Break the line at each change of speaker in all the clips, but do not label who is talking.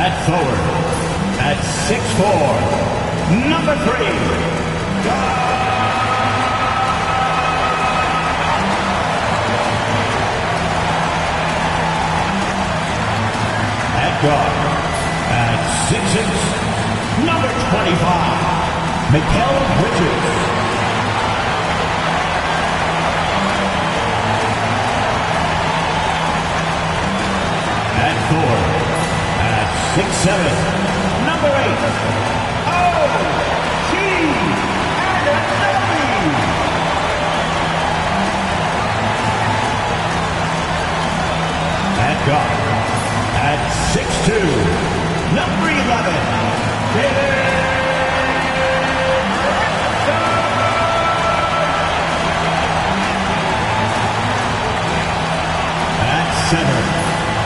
At forward, at 6'4", number 3. At guard, at 6'6", number 25, Mikal Bridges. At forward, at 6'7", number 8, O.G. Anunoby. At guard, at 6'2", number 11, at center,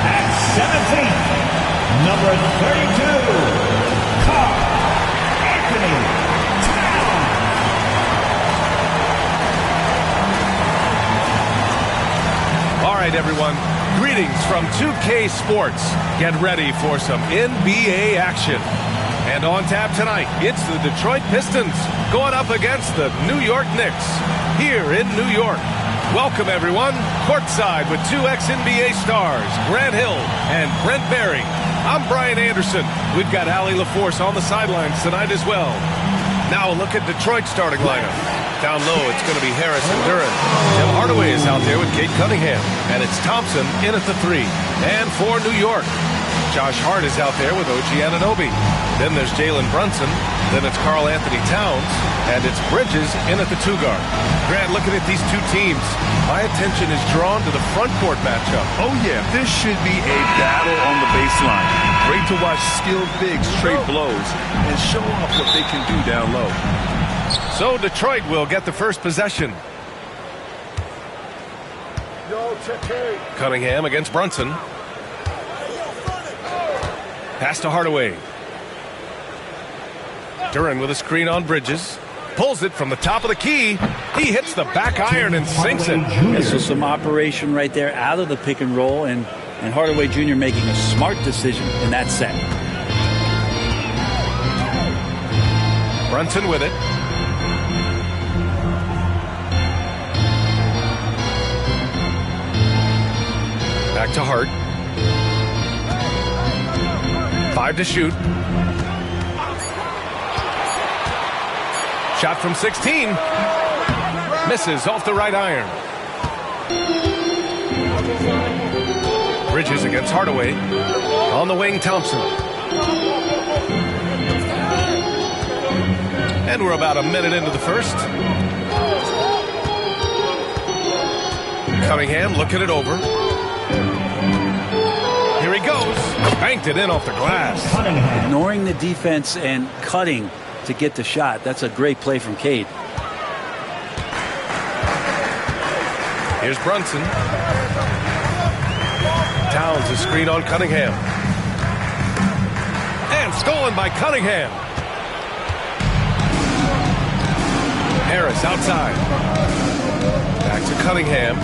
at 7 feet, number 32, Karl Anthony Towns.
All right, everyone. Greetings from 2K Sports. Get ready for some NBA action. And on tap tonight, it's the Detroit Pistons going up against the New York Knicks here in New York. Welcome, everyone. Courtside with two ex-NBA stars, Grant Hill and Brent Barry. I'm Brian Anderson. We've got Allie LaForce on the sidelines tonight as well. Now a look at Detroit's starting lineup. Down low, it's going to be Harris and Duren. Tim Hardaway is out there with Cade Cunningham. And it's Thompson in at the 3. And for New York, Josh Hart is out there with OG Anunoby. Then there's Jalen Brunson. Then it's Karl Anthony Towns. And it's Bridges in at the 2 guard. Grant, looking at these two teams, my attention is drawn to the front court matchup.
Oh, yeah, this should be a battle on the baseline. Great to watch skilled bigs trade blows and show off what they can do down low.
So Detroit will get the first possession. Cunningham against Brunson. Pass to Hardaway. Duren with a screen on Bridges. Pulls it from the top of the key. He hits the back iron and sinks it.
Yeah, so some operation right there out of the pick and roll, and Hardaway Jr. making a smart decision in that set.
Brunson with it. Back to Hart. 5 to shoot. Shot from 16. Misses off the right iron. Bridges against Hardaway. On the wing, Thompson. And we're about a minute into the first. Cunningham looking it over. Here he goes. Banked it in off the glass.
Ignoring the defense and cutting to get the shot. That's a great play from Cade.
Here's Brunson. Towns is screen on Cunningham. And stolen by Cunningham. Harris outside. Back to Cunningham.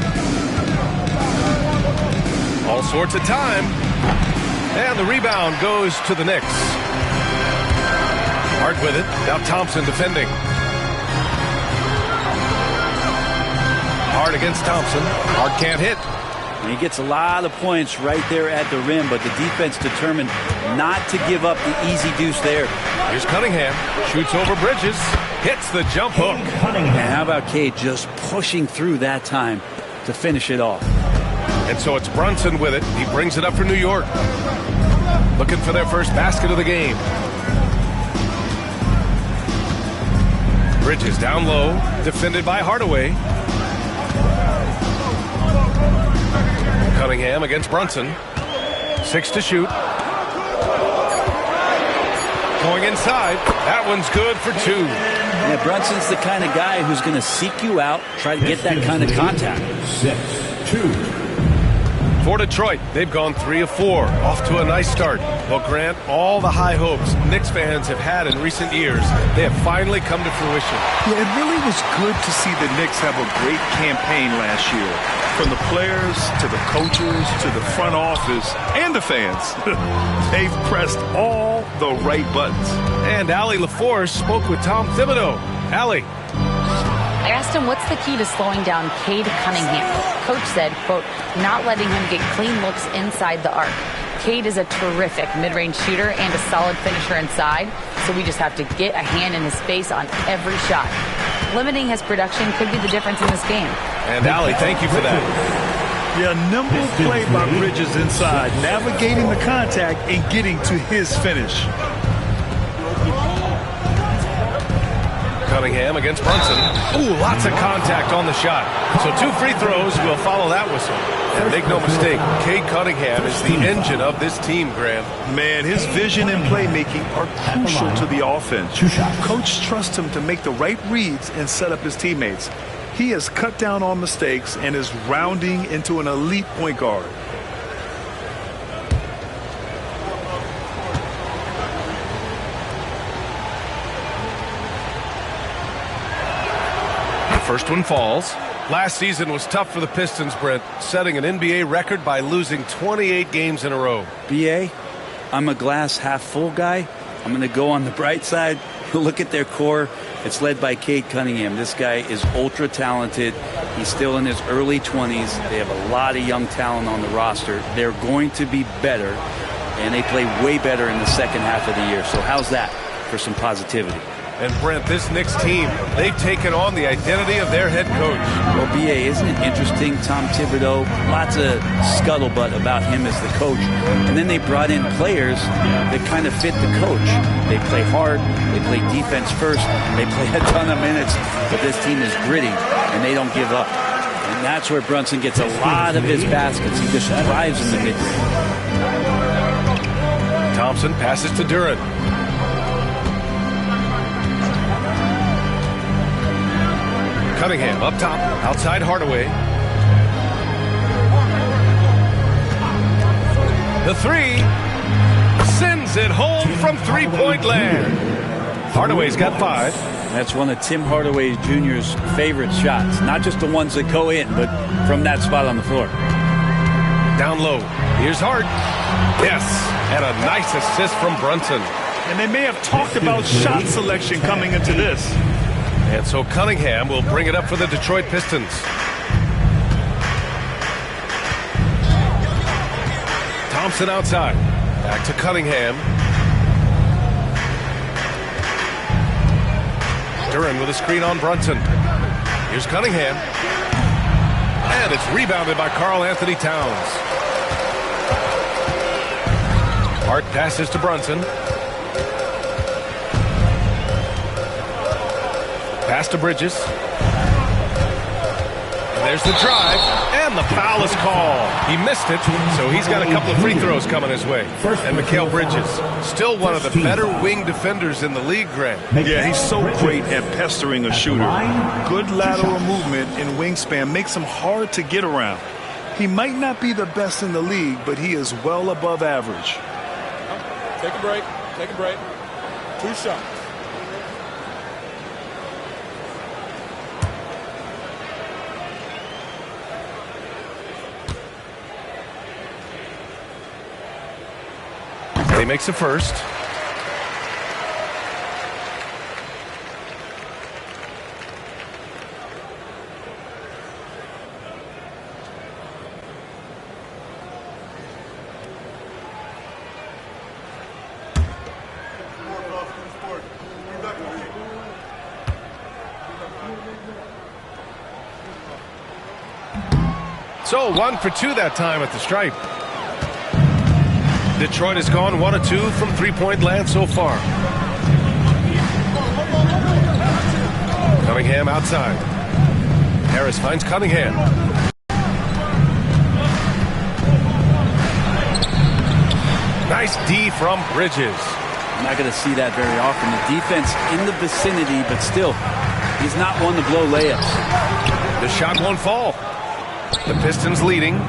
All sorts of time. And the rebound goes to the Knicks. Hart with it. Now Thompson defending. Hart against Thompson. Hart can't hit.
And he gets a lot of points right there at the rim, but the defense determined not to give up the easy deuce there.
Here's Cunningham. Shoots over Bridges. Hits the jump hook.
And how about Cade just pushing through that time to finish it off?
And so it's Brunson with it. He brings it up for New York. Looking for their first basket of the game. Bridges down low. Defended by Hardaway. Cunningham against Brunson. 6 to shoot. Going inside. That one's good for 2.
Yeah, Brunson's the kind of guy who's going to seek you out, try to get that kind of contact.
6-2.
For Detroit, they've gone 3 of 4, off to a nice start. Well, Grant, all the high hopes Knicks fans have had in recent years, they have finally come to fruition.
Yeah, it really was good to see the Knicks have a great campaign last year. From the players to the coaches to the front office and the fans. They've pressed all the right buttons.
And Allie LaForce spoke with Tom Thibodeau. Allie.
I asked him what's the key to slowing down Cade Cunningham. Coach said, quote, not letting him get clean looks inside the arc. Cade is a terrific mid-range shooter and a solid finisher inside, so we just have to get a hand in his face on every shot. Limiting his production could be the difference in this game.
And Allie, thank you for that.
Yeah, nimble play by Bridges inside, navigating the contact and getting to his finish.
Cunningham against Brunson. Ooh, lots of contact on the shot. So 2 free throws will follow that whistle. And make no mistake, Cade Cunningham is the engine of this team, Graham.
Man, his vision and playmaking are crucial to the offense. Coach trusts him to make the right reads and set up his teammates. He has cut down on mistakes and is rounding into an elite point guard.
First one falls. Last season was tough for the Pistons, Brent, setting an NBA record by losing 28 games in a row.
BA, I'm a glass half full guy. I'm going to go on the bright side. Look at their core. It's led by Cade Cunningham. This guy is ultra talented. He's still in his early 20s. They have a lot of young talent on the roster. They're going to be better, and they play way better in the second half of the year. So how's that for some positivity?
And Brent, this Knicks team, they've taken on the identity of their head coach.
Well, BA, isn't it interesting? Tom Thibodeau, lots of scuttlebutt about him as the coach. And then they brought in players that kind of fit the coach. They play hard, they play defense first, they play a ton of minutes, but this team is gritty, and they don't give up. And that's where Brunson gets a lot of his baskets. He just thrives in the mid-range.
Thompson passes to Duran. Cunningham up top, outside Hardaway. The 3 sends it home from three-point land. Hardaway's got 5.
That's one of Tim Hardaway Jr.'s favorite shots. Not just the ones that go in, but from that spot on the floor.
Down low. Here's Hart. Yes, and a nice assist from Brunson.
And they may have talked about shot selection coming into this.
And so Cunningham will bring it up for the Detroit Pistons. Thompson outside. Back to Cunningham. Duran with a screen on Brunson. Here's Cunningham. And it's rebounded by Karl Anthony Towns. Hart passes to Brunson. Pass to Bridges. And there's the drive. And the foul is called. He missed it, so he's got a couple of free throws coming his way. And Mikal Bridges, still one of the better wing defenders in the league, Grant.
Yeah, he's so great at pestering a shooter. Good lateral movement and wingspan makes him hard to get around. He might not be the best in the league, but he is well above average.
Take a break. Take a break. 2 shots.
He makes the first. So 1 for 2 that time at the stripe. Detroit has gone 1 of 2 from three-point land so far. Cunningham outside. Harris finds Cunningham. Nice D from Bridges.
I'm not going to see that very often. The defense in the vicinity, but still, he's not one to blow layups.
The shot won't fall. The Pistons leading.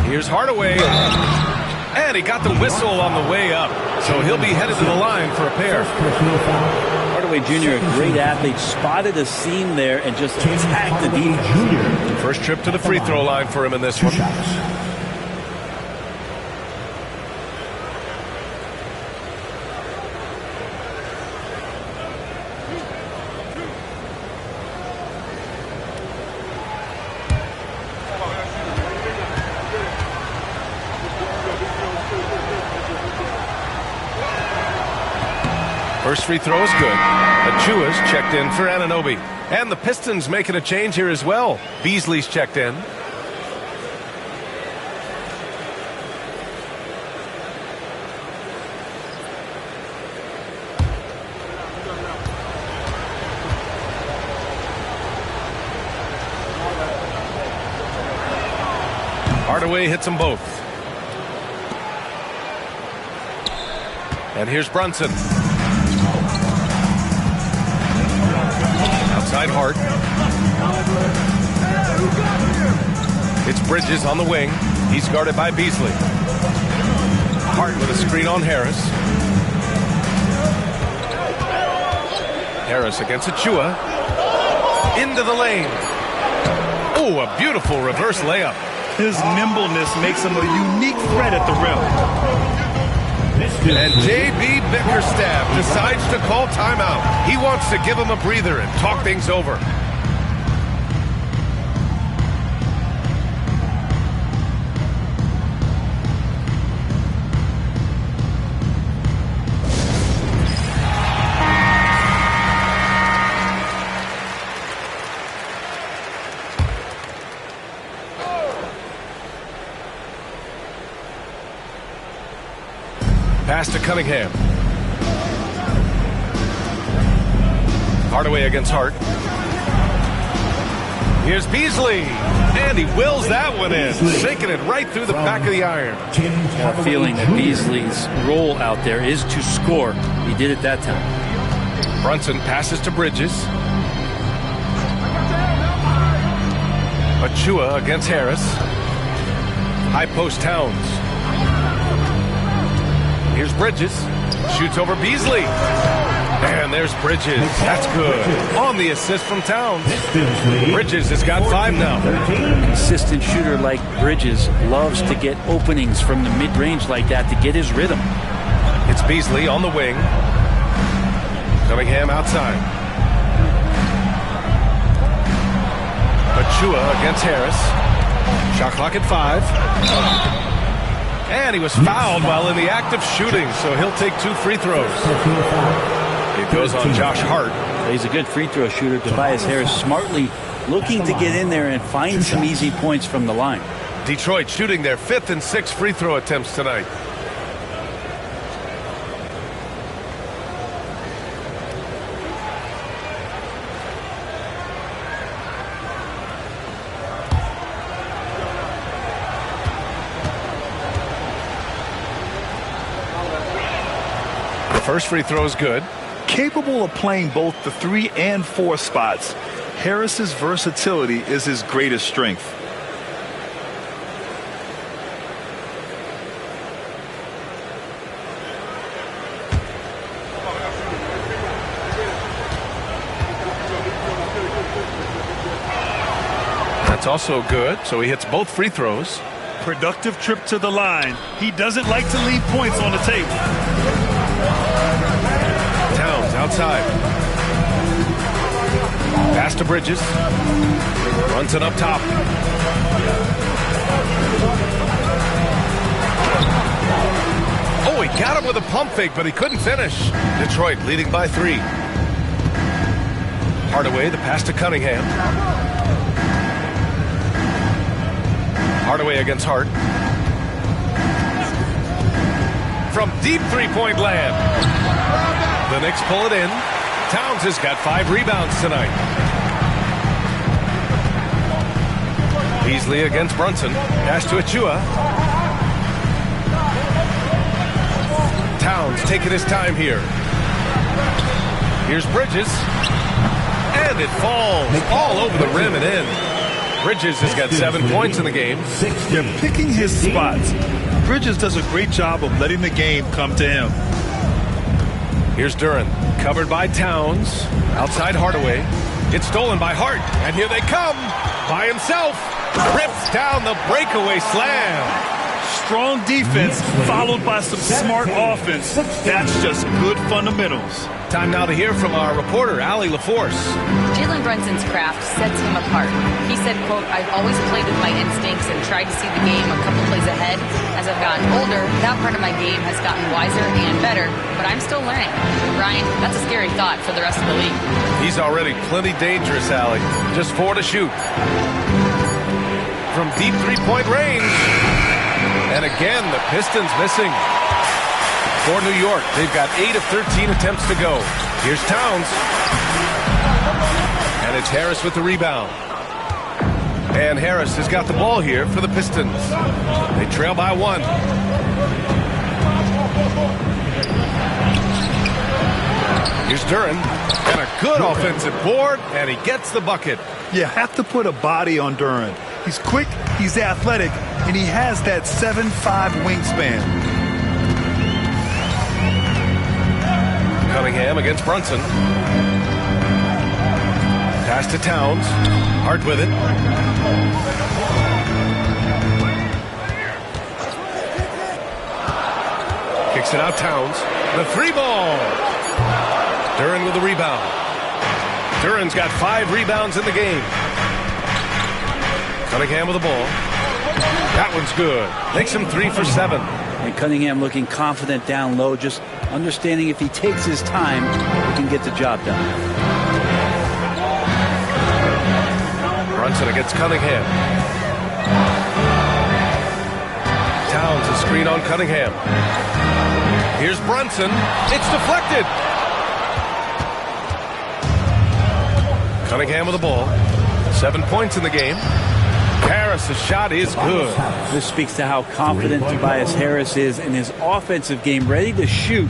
Here's Hardaway. And he got the whistle on the way up. So he'll be headed to the line for a pair.
Hardaway Jr., a great athlete, spotted a seam there and just attacked the defense.
First trip to the free throw line for him in this one. First free throw is good. Achua's checked in for Anunoby. And the Pistons making a change here as well. Beasley's checked in. Hardaway hits them both. And here's Brunson. Outside Hart. It's Bridges on the wing. He's guarded by Beasley. Hart with a screen on Harris. Harris against Achua. Into the lane. Oh, a beautiful reverse layup.
His nimbleness makes him a unique threat at the rim.
And J.B. Bickerstaff decides to call timeout. He wants to give him a breather and talk things over. Pass to Cunningham. Hardaway against Hart. Here's Beasley. And he wills that one in. Shaking it right through the back of the iron.
Got a feeling that Beasley's role out there is to score. He did it that time.
Brunson passes to Bridges. Achua against Harris. High post Towns. Here's Bridges. Shoots over Beasley. And there's Bridges. That's good. On the assist from Towns. Bridges has got 5 now.
Consistent shooter like Bridges loves to get openings from the mid-range like that to get his rhythm.
It's Beasley on the wing. Cunningham outside. Achua against Harris. Shot clock at 5. And he was fouled while in the act of shooting, so he'll take 2 free throws. It goes on Josh Hart.
He's a good free throw shooter. Tobias Harris smartly looking to get in there and find some easy points from the line.
Detroit shooting their 5th and 6th free throw attempts tonight. First free throw is good.
Capable of playing both the 3 and 4 spots, Harris's versatility is his greatest strength.
That's also good, so he hits both free throws.
Productive trip to the line. He doesn't like to leave points on the table.
Towns outside. Pass to Bridges. Runs it up top. Oh, he got him with a pump fake, but he couldn't finish. Detroit leading by 3. Hardaway, the pass to Cunningham. Hardaway against Hart. From deep three-point land. The Knicks pull it in. Towns has got 5 rebounds tonight. Beasley against Brunson. Pass to Achua. Towns taking his time here. Here's Bridges. And it falls all over the rim and in. Bridges has got 7 points in the game.
They're picking his spots. Bridges does a great job of letting the game come to him.
Here's Duren, covered by Towns. Outside Hardaway. It's stolen by Hart, and here they come. By himself. Rips down the breakaway slam.
Strong defense followed by some smart offense. That's just good fundamentals.
Time now to hear from our reporter, Allie LaForce.
Jalen Brunson's craft sets him apart. He said, quote, "I've always played with my instincts and tried to see the game a couple plays ahead. As I've gotten older, that part of my game has gotten wiser and better, but I'm still learning." Ryan, that's a scary thought for the rest of the league.
He's already plenty dangerous, Allie. Just 4 to shoot. From deep three-point range. And again, the Pistons missing. For New York, they've got 8 of 13 attempts to go. Here's Towns. And it's Harris with the rebound. And Harris has got the ball here for the Pistons. They trail by 1. Here's Duren. And a good offensive board, and he gets the bucket.
You have to put a body on Duren. He's quick, he's athletic, and he has that 7'5" wingspan.
Cunningham against Brunson. Pass to Towns. Hart with it. Kicks it out, Towns. The 3-ball. Duren with the rebound. Duren's got 5 rebounds in the game. Cunningham with the ball. That one's good. Makes him 3 for 7.
And Cunningham looking confident down low, just understanding if he takes his time, he can get the job done.
Brunson against Cunningham. Towns a screen on Cunningham. Here's Brunson. It's deflected. Cunningham with the ball. 7 points in the game. Harris' shot is good.
This speaks to how confident Tobias Harris is in his offensive game, ready to shoot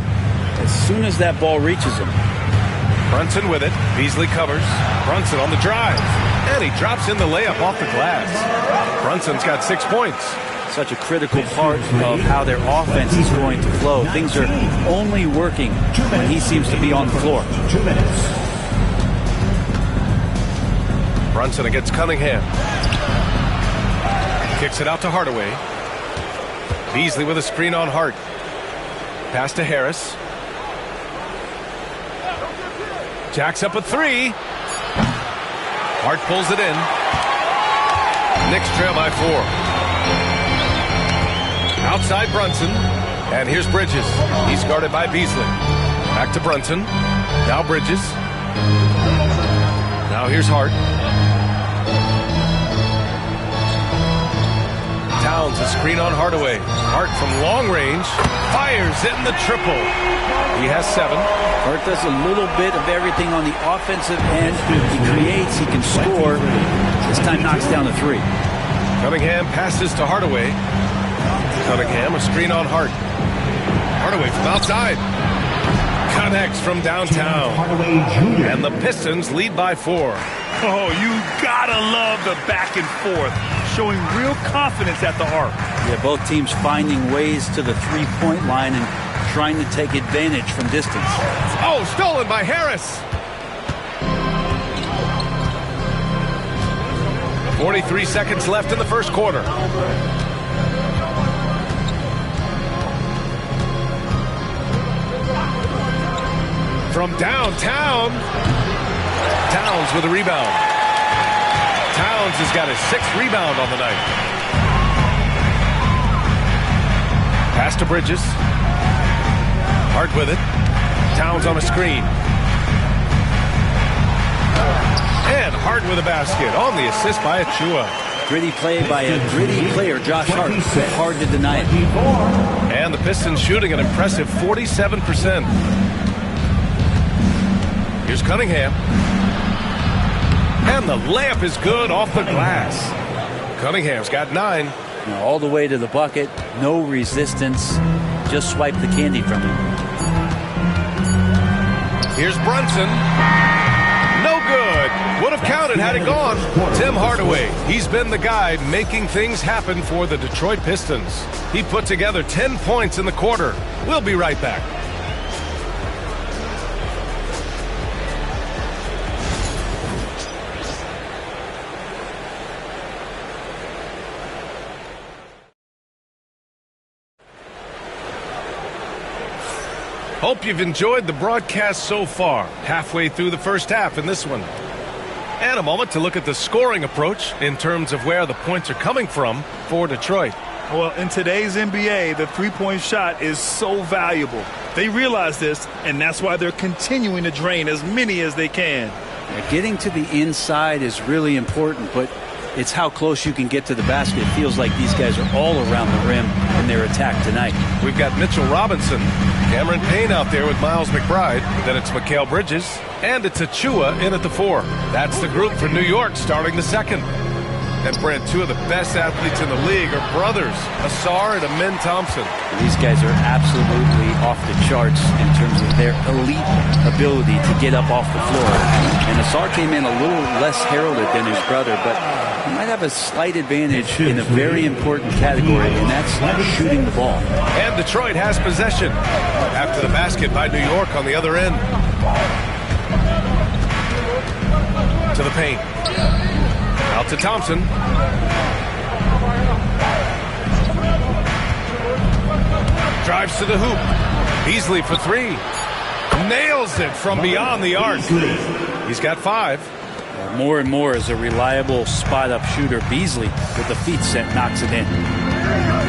as soon as that ball reaches him.
Brunson with it. Beasley covers. Brunson on the drive. And he drops in the layup off the glass. Brunson's got 6 points.
Such a critical part of how their offense is going to flow. Things are only working when he seems to be on the floor.
2 minutes.
Brunson against Cunningham. Kicks it out to Hardaway. Beasley with a screen on Hart. Pass to Harris. Jacks up a 3. Hart pulls it in. Knicks trail by 4. Outside Brunson. And here's Bridges. He's guarded by Beasley. Back to Brunson. Now Bridges. Now here's Hart. Towns a screen on Hardaway. Hart from long range. Fires in the triple. He has 7.
Hart does a little bit of everything on the offensive end. He creates, he can score. This time knocks down a 3.
Cunningham passes to Hardaway. Cunningham a screen on Hart. Hardaway from outside. Connects from downtown. And the Pistons lead by 4.
Oh, you gotta love the back and forth, showing real confidence at the arc.
Yeah, both teams finding ways to the three-point line and trying to take advantage from distance.
Oh, stolen by Harris. 43 seconds left in the first quarter. From downtown, Towns with a rebound. Towns has got his 6th rebound on the night. Pass to Bridges. Hart with it. Towns on a screen. And Hart with a basket on the assist by Achua.
Gritty play by a gritty player, Josh Hart. Hard to deny it.
And the Pistons shooting an impressive 47%. Here's Cunningham. And the layup is good off the glass. Cunningham's got 9.
Now all the way to the bucket. No resistance. Just swipe the candy from him.
Here's Brunson. No good. but would have counted had it gone. Tim Hardaway, he's been the guy making things happen for the Detroit Pistons. He put together 10 points in the quarter. We'll be right back. Hope you've enjoyed the broadcast so far. Halfway through the first half in this one. And a moment to look at the scoring approach in terms of where the points are coming from for Detroit.
Well, in today's NBA, the three-point shot is so valuable. They realize this, and that's why they're continuing to drain as many as they can.
Getting to the inside is really important, but it's how close you can get to the basket. It feels like these guys are all around the rim in their attack tonight.
We've got Mitchell Robinson, Cameron Payne out there with Miles McBride. Then it's Mikal Bridges, and it's Achua in at the 4. That's the group for New York starting the second. And Brent, two of the best athletes in the league are brothers, Asar and Amin Thompson.
These guys are absolutely off the charts in terms of their elite ability to get up off the floor. And Asar came in a little less heralded than his brother, but he might have a slight advantage in a very important category, and that's shooting the ball.
And Detroit has possession after the basket by New York on the other end. To the paint. Out to Thompson. Drives to the hoop. Beasley for 3. Nails it from beyond the arc. He's got 5.
More and more as a reliable spot-up shooter. Beasley, with the feet set, knocks it in.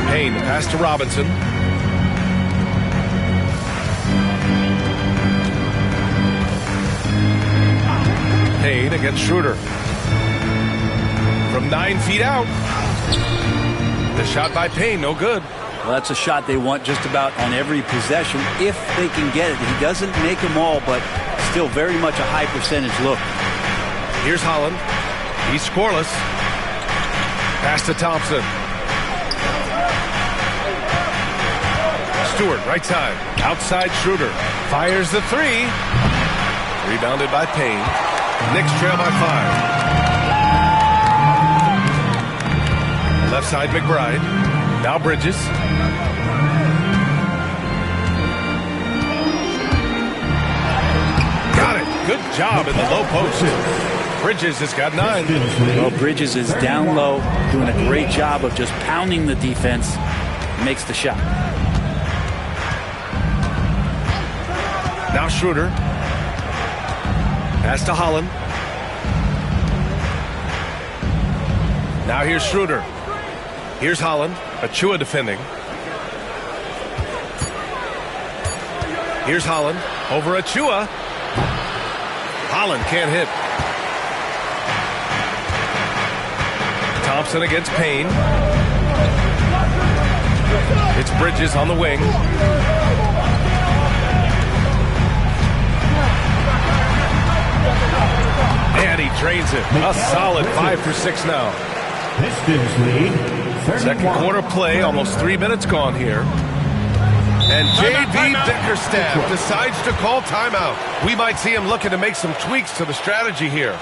Payne, pass to Robinson. Payne against Schroeder. From 9 feet out. The shot by Payne, no good.
Well, that's a shot they want just about on every possession if they can get it. He doesn't make them all, but still very much a high percentage look.
Here's Holland. He's scoreless. Pass to Thompson. Stewart, right side. Outside Schroeder. Fires the 3. Rebounded by Payne. Knicks trail by 5. Left side, McBride. Now Bridges. Got it. Good job in the low post. Bridges has got 9.
Well, Bridges is down low, doing a great job of just pounding the defense. Makes the shot.
Now Schroeder. Pass to Holland. Now here's Schroeder. Here's Holland. Achua defending. Here's Holland. Over Achua. Holland can't hit. Thompson against Payne. It's Bridges on the wing. And he drains it. A solid 5 for 6 now.
Pistons lead.
Second quarter play, almost 3 minutes gone here. And J.B. Bickerstaff decides to call timeout. We might see him looking to make some tweaks to the strategy here.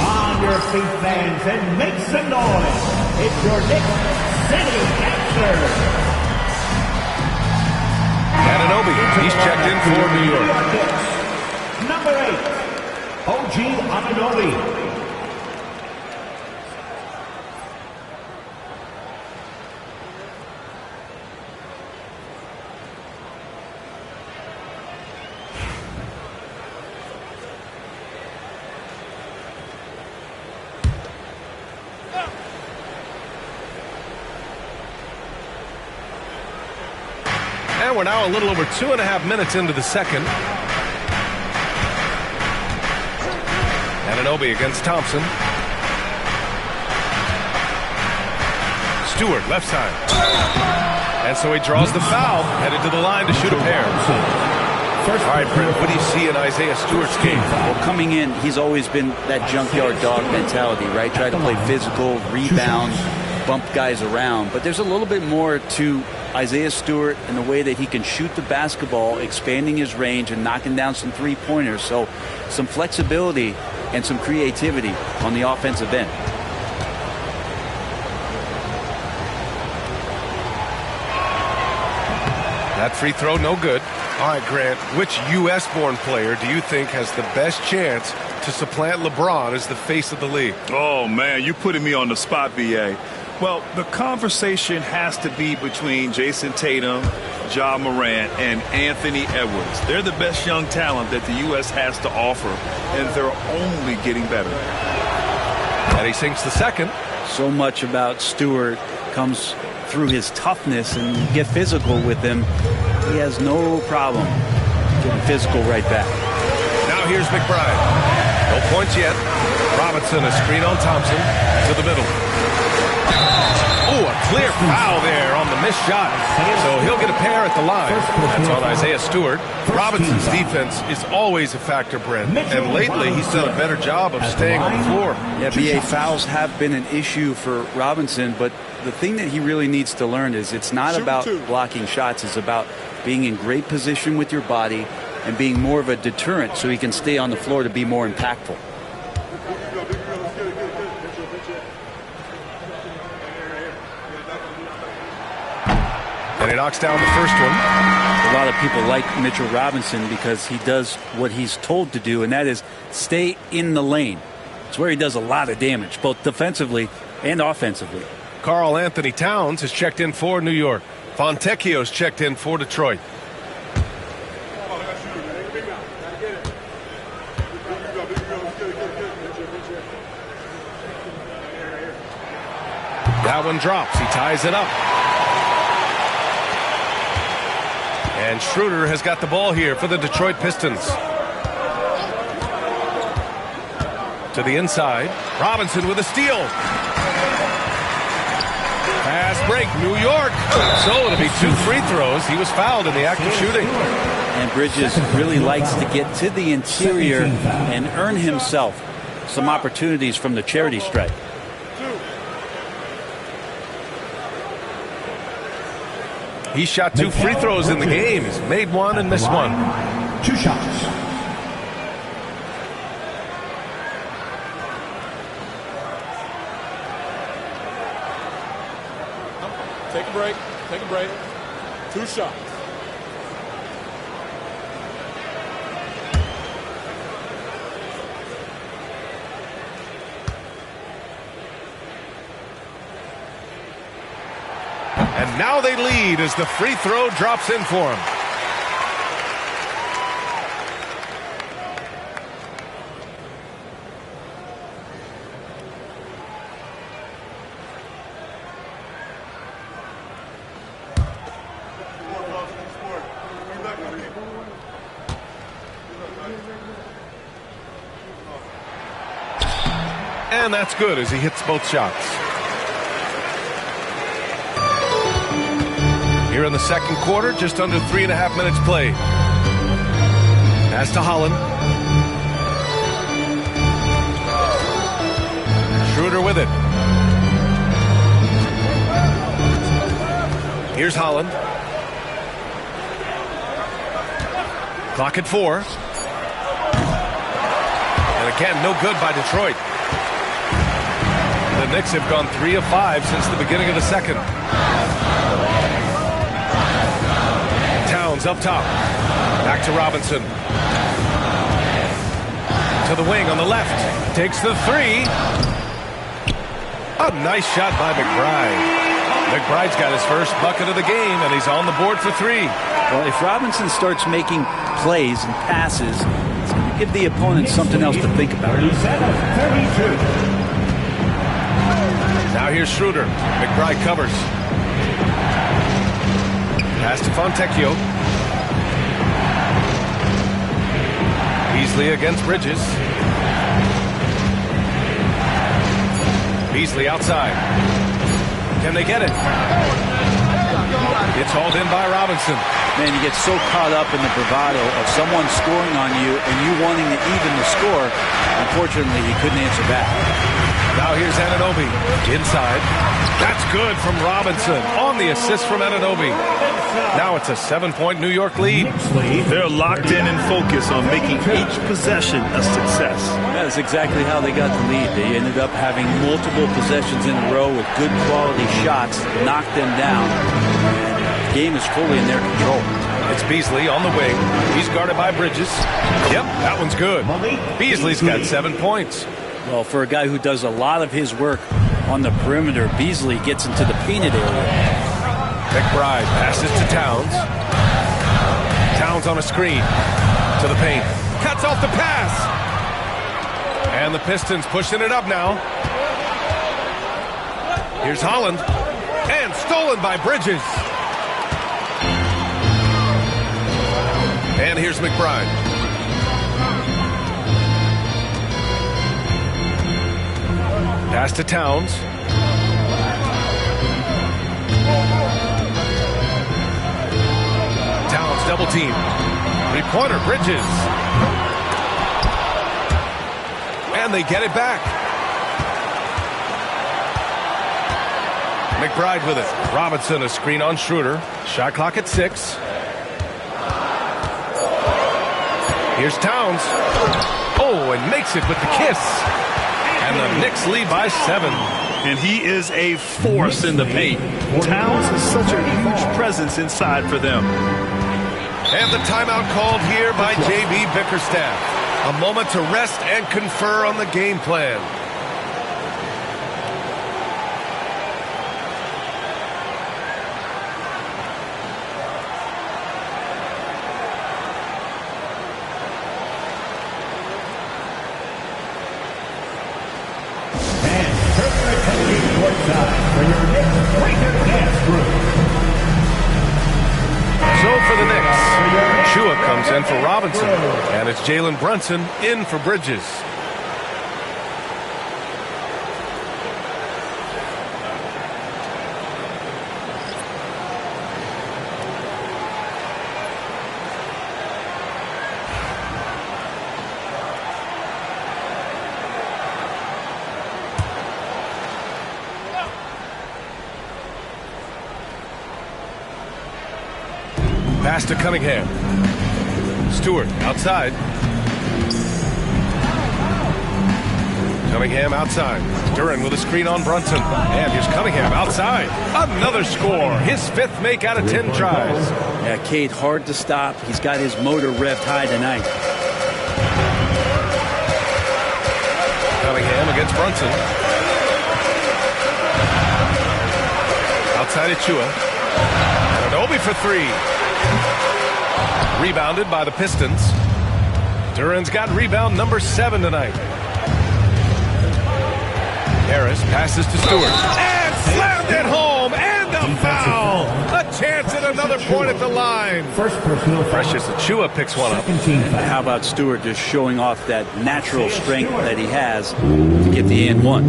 On your feet, fans, and make some noise. It's your Knicks City Gangsters.
Anunoby, he's checked in for New York.
Number 8, OG Anunoby.
And we're now a little over 2.5 minutes into the second. Anunoby against Thompson. Stewart, left side. And so he draws the foul, headed to the line to shoot a pair. All right, Brent, what do you see in Isaiah Stewart's game?
Well, coming in, he's always been that junkyard dog mentality, right? Try to play physical, rebound, bump guys around. But there's a little bit more to Isaiah Stewart and the way that he can shoot the basketball, expanding his range and knocking down some three-pointers. So some flexibility and some creativity on the offensive end.
That free throw, no good. All right, Grant, which U.S.-born player do you think has the best chance to supplant LeBron as the face of the league?
Oh, man, you're putting me on the spot, VA. Well, the conversation has to be between Jason Tatum, Ja Morant, and Anthony Edwards. They're the best young talent that the U.S. has to offer, and they're only getting better.
And he sinks the second.
So much about Stewart comes through his toughness, and you get physical with him. He has no problem getting physical right back.
Now here's McBride. No points yet. Robinson, a screen on Thompson to the middle. Oh, a clear foul there on the missed shot. So he'll get a pair at the line. That's on Isaiah Stewart. Robinson's defense is always a factor, Brent. And lately, he's done a better job of staying on the floor.
Yeah, BA, fouls have been an issue for Robinson, but the thing that he really needs to learn is it's not about blocking shots. It's about being in great position with your body and being more of a deterrent so he can stay on the floor to be more impactful.
And he knocks down the first one.
A lot of people like Mitchell Robinson because he does what he's told to do, and that is stay in the lane. It's where he does a lot of damage, both defensively and offensively.
Karl Anthony Towns has checked in for New York. Fontecchio's checked in for Detroit. That one drops. He ties it up. And Schroeder has got the ball here for the Detroit Pistons. To the inside. Robinson with a steal. Pass break, New York. So it'll be 2 free throws. He was fouled in the act of shooting.
And Bridges really likes to get to the interior and earn himself some opportunities from the charity stripe.
He shot 2 free throws in the game. He's made one and missed one.
2 shots.
Take a break. Take a break. 2 shots.
And now they lead as the free throw drops in for him. And that's good as he hits both shots. Here in the second quarter, just under 3.5 minutes played. Pass to Holland. Schroeder with it. Here's Holland. Clock at 4. And again, no good by Detroit. The Knicks have gone 3 of 5 since the beginning of the second. Towns up top. Back to Robinson. To the wing on the left. Takes the 3. A nice shot by McBride. McBride's got his first bucket of the game, and he's on the board for 3.
Well, if Robinson starts making plays and passes, it's going to give the opponent something else to think about.
37-32.
Now here's Schroeder. McBride covers. Pass to Fontecchio. Beasley against Bridges. Beasley outside. Can they get it? It's hauled in by Robinson.
Man, you get so caught up in the bravado of someone scoring on you and you wanting to even the score. Unfortunately, he couldn't answer back.
Now here's Anunoby inside. That's good from Robinson on the assist from Anunoby. Now it's a 7-point New York lead.
They're locked in and focused on making each possession a success.
That's exactly how they got the lead. They ended up having multiple possessions in a row with good quality shots, knocked them down. And the game is fully in their control.
It's Beasley on the wing. He's guarded by Bridges. Yep, that one's good. Beasley's got 7 points.
Well, for a guy who does a lot of his work on the perimeter, Beasley gets into the painted area.
McBride passes to Towns. Towns on a screen to the paint. Cuts off the pass. And the Pistons pushing it up now. Here's Holland. And stolen by Bridges. And here's McBride. Pass to Towns. Towns double team. Three-pointer, Bridges. And they get it back. McBride with it. Robinson a screen on Schroeder. Shot clock at 6. Here's Towns. Oh, and makes it with the kiss. And the Knicks lead by 7.
And he is a force in the paint. Towns is such a huge presence inside for them.
And the timeout called here by J.B. Bickerstaff. A moment to rest and confer on the game plan. Comes in for Robinson, and it's Jalen Brunson in for Bridges. Pass to Cunningham. Stewart outside. Cunningham outside. Duran with a screen on Brunson. And here's Cunningham outside. Another score. His 5th make out of 10 tries.
Yeah, Cade hard to stop. He's got his motor revved high tonight.
Cunningham against Brunson. Outside Achua. Anunoby for 3. Rebounded by the Pistons. Duran's got rebound number 7 tonight. Harris passes to Stewart. And slammed it home. And a foul. A chance at another point at the line. Precious Achua picks one up.
How about Stewart just showing off that natural strength that he has to get the and one.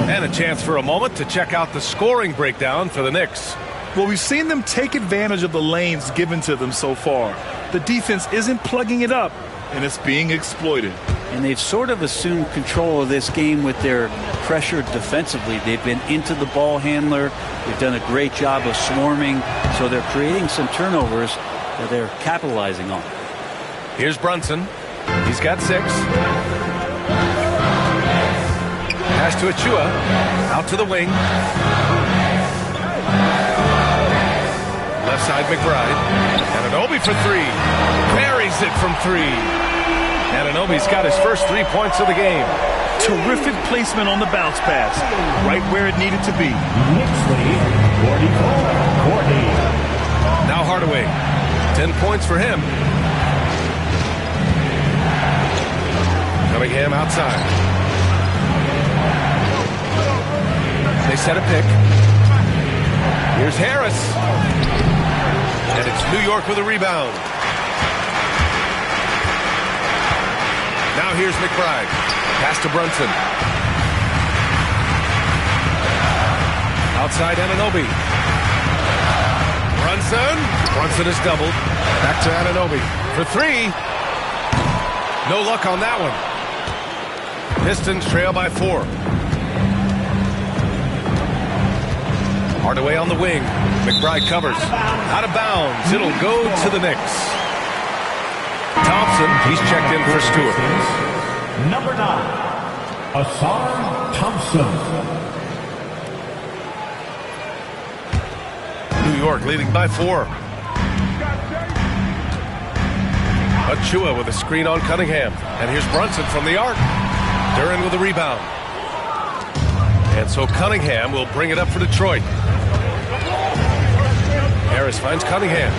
And a chance for a moment to check out the scoring breakdown for the Knicks.
Well, we've seen them take advantage of the lanes given to them so far. The defense isn't plugging it up, and it's being exploited.
And they've sort of assumed control of this game with their pressure defensively. They've been into the ball handler. They've done a great job of swarming, so they're creating some turnovers that they're capitalizing on.
Here's Brunson. He's got 6. Pass to Achua. Out to the wing. Left side, McBride. Anunoby for 3. Buries it from 3. Anunoby's got his first 3 points of the game.
Terrific placement on the bounce pass. Right where it needed to be.
Now Hardaway. 10 points for him. Cunningham outside. They set a pick. Here's Harris. And it's New York with a rebound. Now here's McBride. Pass to Brunson. Outside Anunoby. Brunson is doubled. Back to Anunoby for 3. No luck on that one. Pistons trail by 4. Hard away on the wing. McBride covers. Out of bounds. It'll go to the Knicks. Thompson, he's checked in for Stewart.
Number 9, Asar Thompson.
New York leading by 4. Achua with a screen on Cunningham. And here's Brunson from the arc. Duren with a rebound. And so Cunningham will bring it up for Detroit. Harris finds Cunningham.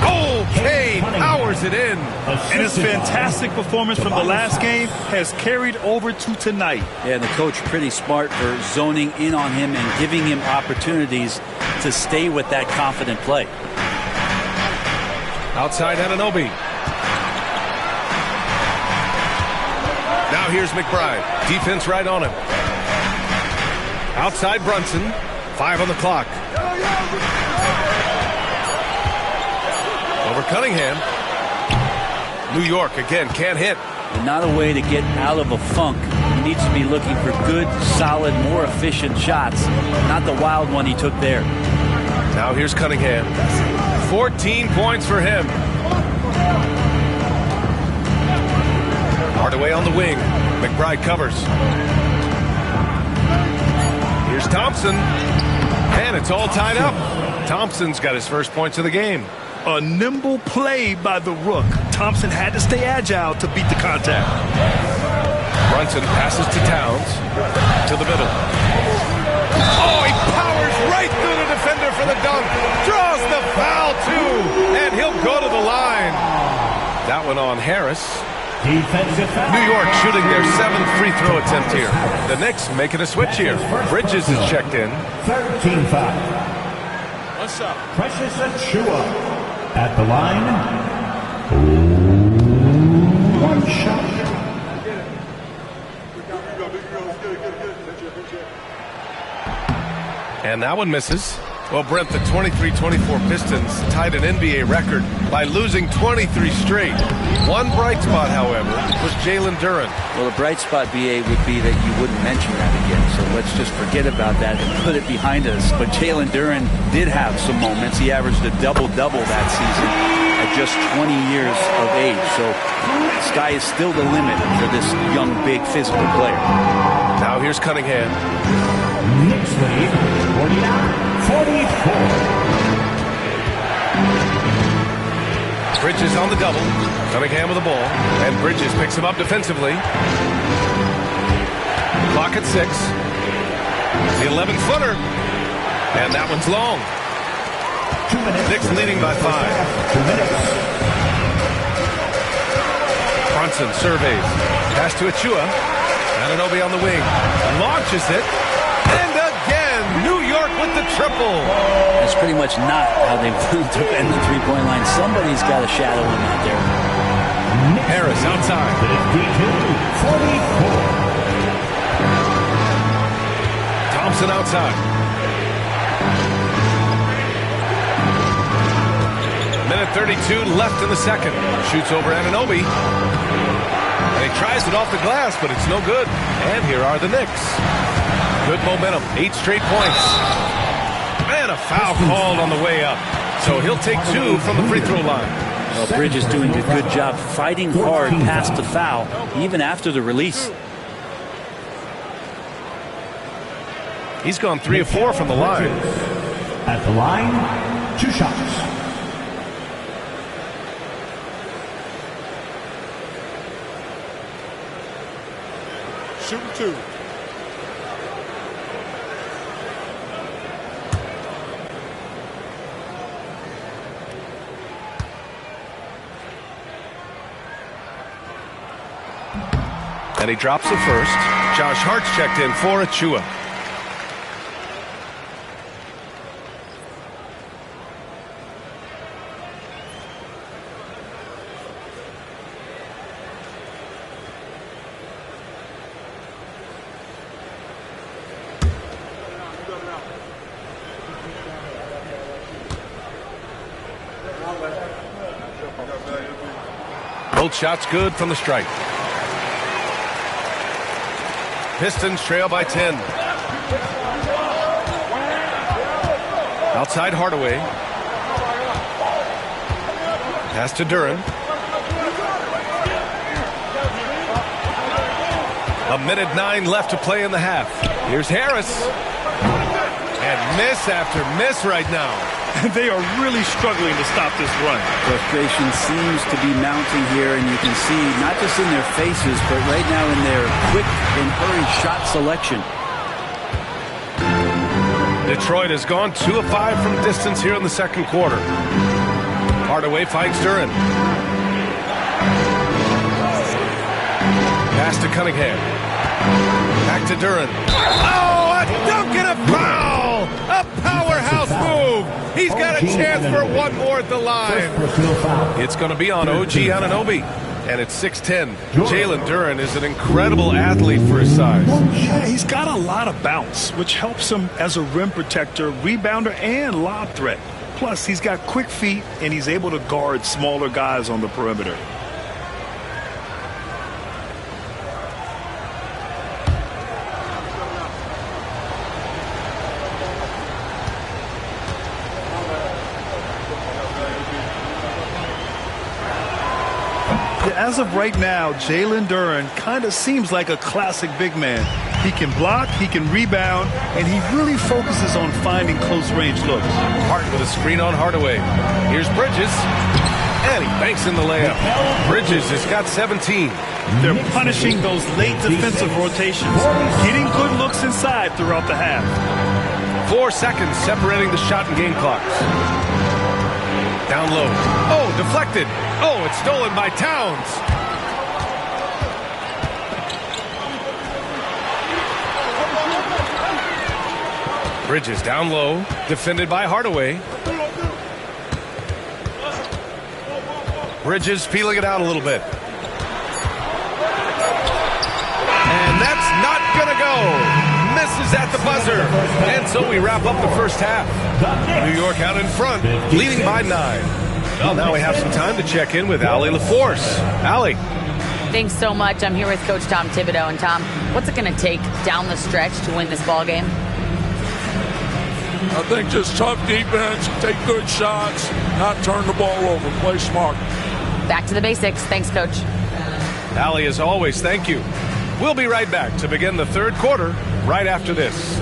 Oh, Cade powers it in.
And his fantastic performance from the last game has carried over to tonight.
Yeah, and the coach pretty smart for zoning in on him and giving him opportunities to stay with that confident play.
Outside Anunoby. Now here's McBride. Defense right on him. Outside Brunson. 5 on the clock. Over Cunningham. New York again can't hit.
And not a way to get out of a funk. He needs to be looking for good, solid, more efficient shots. Not the wild one he took there.
Now here's Cunningham. 14 points for him. Hardaway on the wing. McBride covers. Here's Thompson. And it's all tied up. Thompson's got his first points of the game.
A nimble play by the Rook. Thompson had to stay agile to beat the contact.
Brunson passes to Towns. To the middle. Oh, he powers right through the defender for the dunk. Draws the foul, too. And he'll go to the line. That one on Harris.
Defensive foul.
New York shooting their 7th free throw attempt here. The Knicks making a switch here. Bridges is checked in.
13 foul.
What's up?
Precious Achua at the line. 1 shot.
And that one misses. Well, Brent, the 23-24 Pistons tied an NBA record by losing 23 straight. One bright spot, however, was Jalen Duren.
Well, the bright spot, BA, would be that you wouldn't mention that again. So let's just forget about that and put it behind us. But Jalen Duren did have some moments. He averaged a double-double that season at just 20 years of age. So the sky is still the limit for this young, big, physical player.
Now here's Cunningham.
Knicks lead 49-44.
Bridges on the double. Cunningham with the ball. And Bridges picks him up defensively. Clock at 6. The 11-footer. And that one's long.
2 minutes.
Knicks leading by 5.
2 minutes.
Brunson surveys. Pass to Achua. Anunoby on the wing. Launches it. And again, New York with the triple.
That's pretty much not how they want to end the three-point line. Somebody's got a shadow him out there.
Harris outside.
52-44.
Thompson outside. Minute 32 left in the second. Shoots over Anunoby. And he tries it off the glass, but it's no good. And here are the Knicks. Good momentum. 8 straight points. And a foul called on the way up. So he'll take 2 from the free throw line.
Well, Bridges doing a good job fighting hard past the foul, even after the release.
He's gone 3 of 4 from the line.
At the line, 2 shots.
Shooting 2.
And he drops the first. Josh Hart's checked in for Achua. Both shots good from the stripe. Pistons trail by 10. Outside Hardaway. Pass to Duren. A minute 9 left to play in the half. Here's Harris. And miss after miss right now.
They are really struggling to stop this run.
Frustration seems to be mounting here, and you can see not just in their faces, but right now in their quick and hurried shot selection.
Detroit has gone 2 of 5 from distance here in the second quarter. Hardaway finds Duren. Pass to Cunningham. Back to Duren. Oh, a dunk and a foul! A powerhouse move! He's got a chance for one more at the line. It's going to be on OG Anunoby. And it's 6'10". Jalen Duren is an incredible athlete for his size.
Yeah, he's got a lot of bounce, which helps him as a rim protector, rebounder, and lob threat. Plus, he's got quick feet, and he's able to guard smaller guys on the perimeter. As of right now, Jalen Duren kind of seems like a classic big man. He can block, he can rebound, and he really focuses on finding close-range looks.
Hart with a screen on Hardaway. Here's Bridges. And he banks in the layup. Bridges has got 17.
They're punishing those late defensive rotations, getting good looks inside throughout the half.
4 seconds separating the shot and game clocks. Down low. Oh, deflected. Oh, it's stolen by Towns. Bridges down low, defended by Hardaway. Bridges peeling it out a little bit. And that's not going to go. Misses at the buzzer. And so we wrap up the first half. New York out in front, leading by 9. Well, now we have some time to check in with Allie LaForce. Allie.
Thanks so much. I'm here with Coach Tom Thibodeau. And Tom, what's it going to take down the stretch to win this ball game?
I think just tough defense, take good shots, not turn the ball over, play smart.
Back to the basics. Thanks, Coach.
Allie, as always, thank you. We'll be right back to begin the third quarter right after this.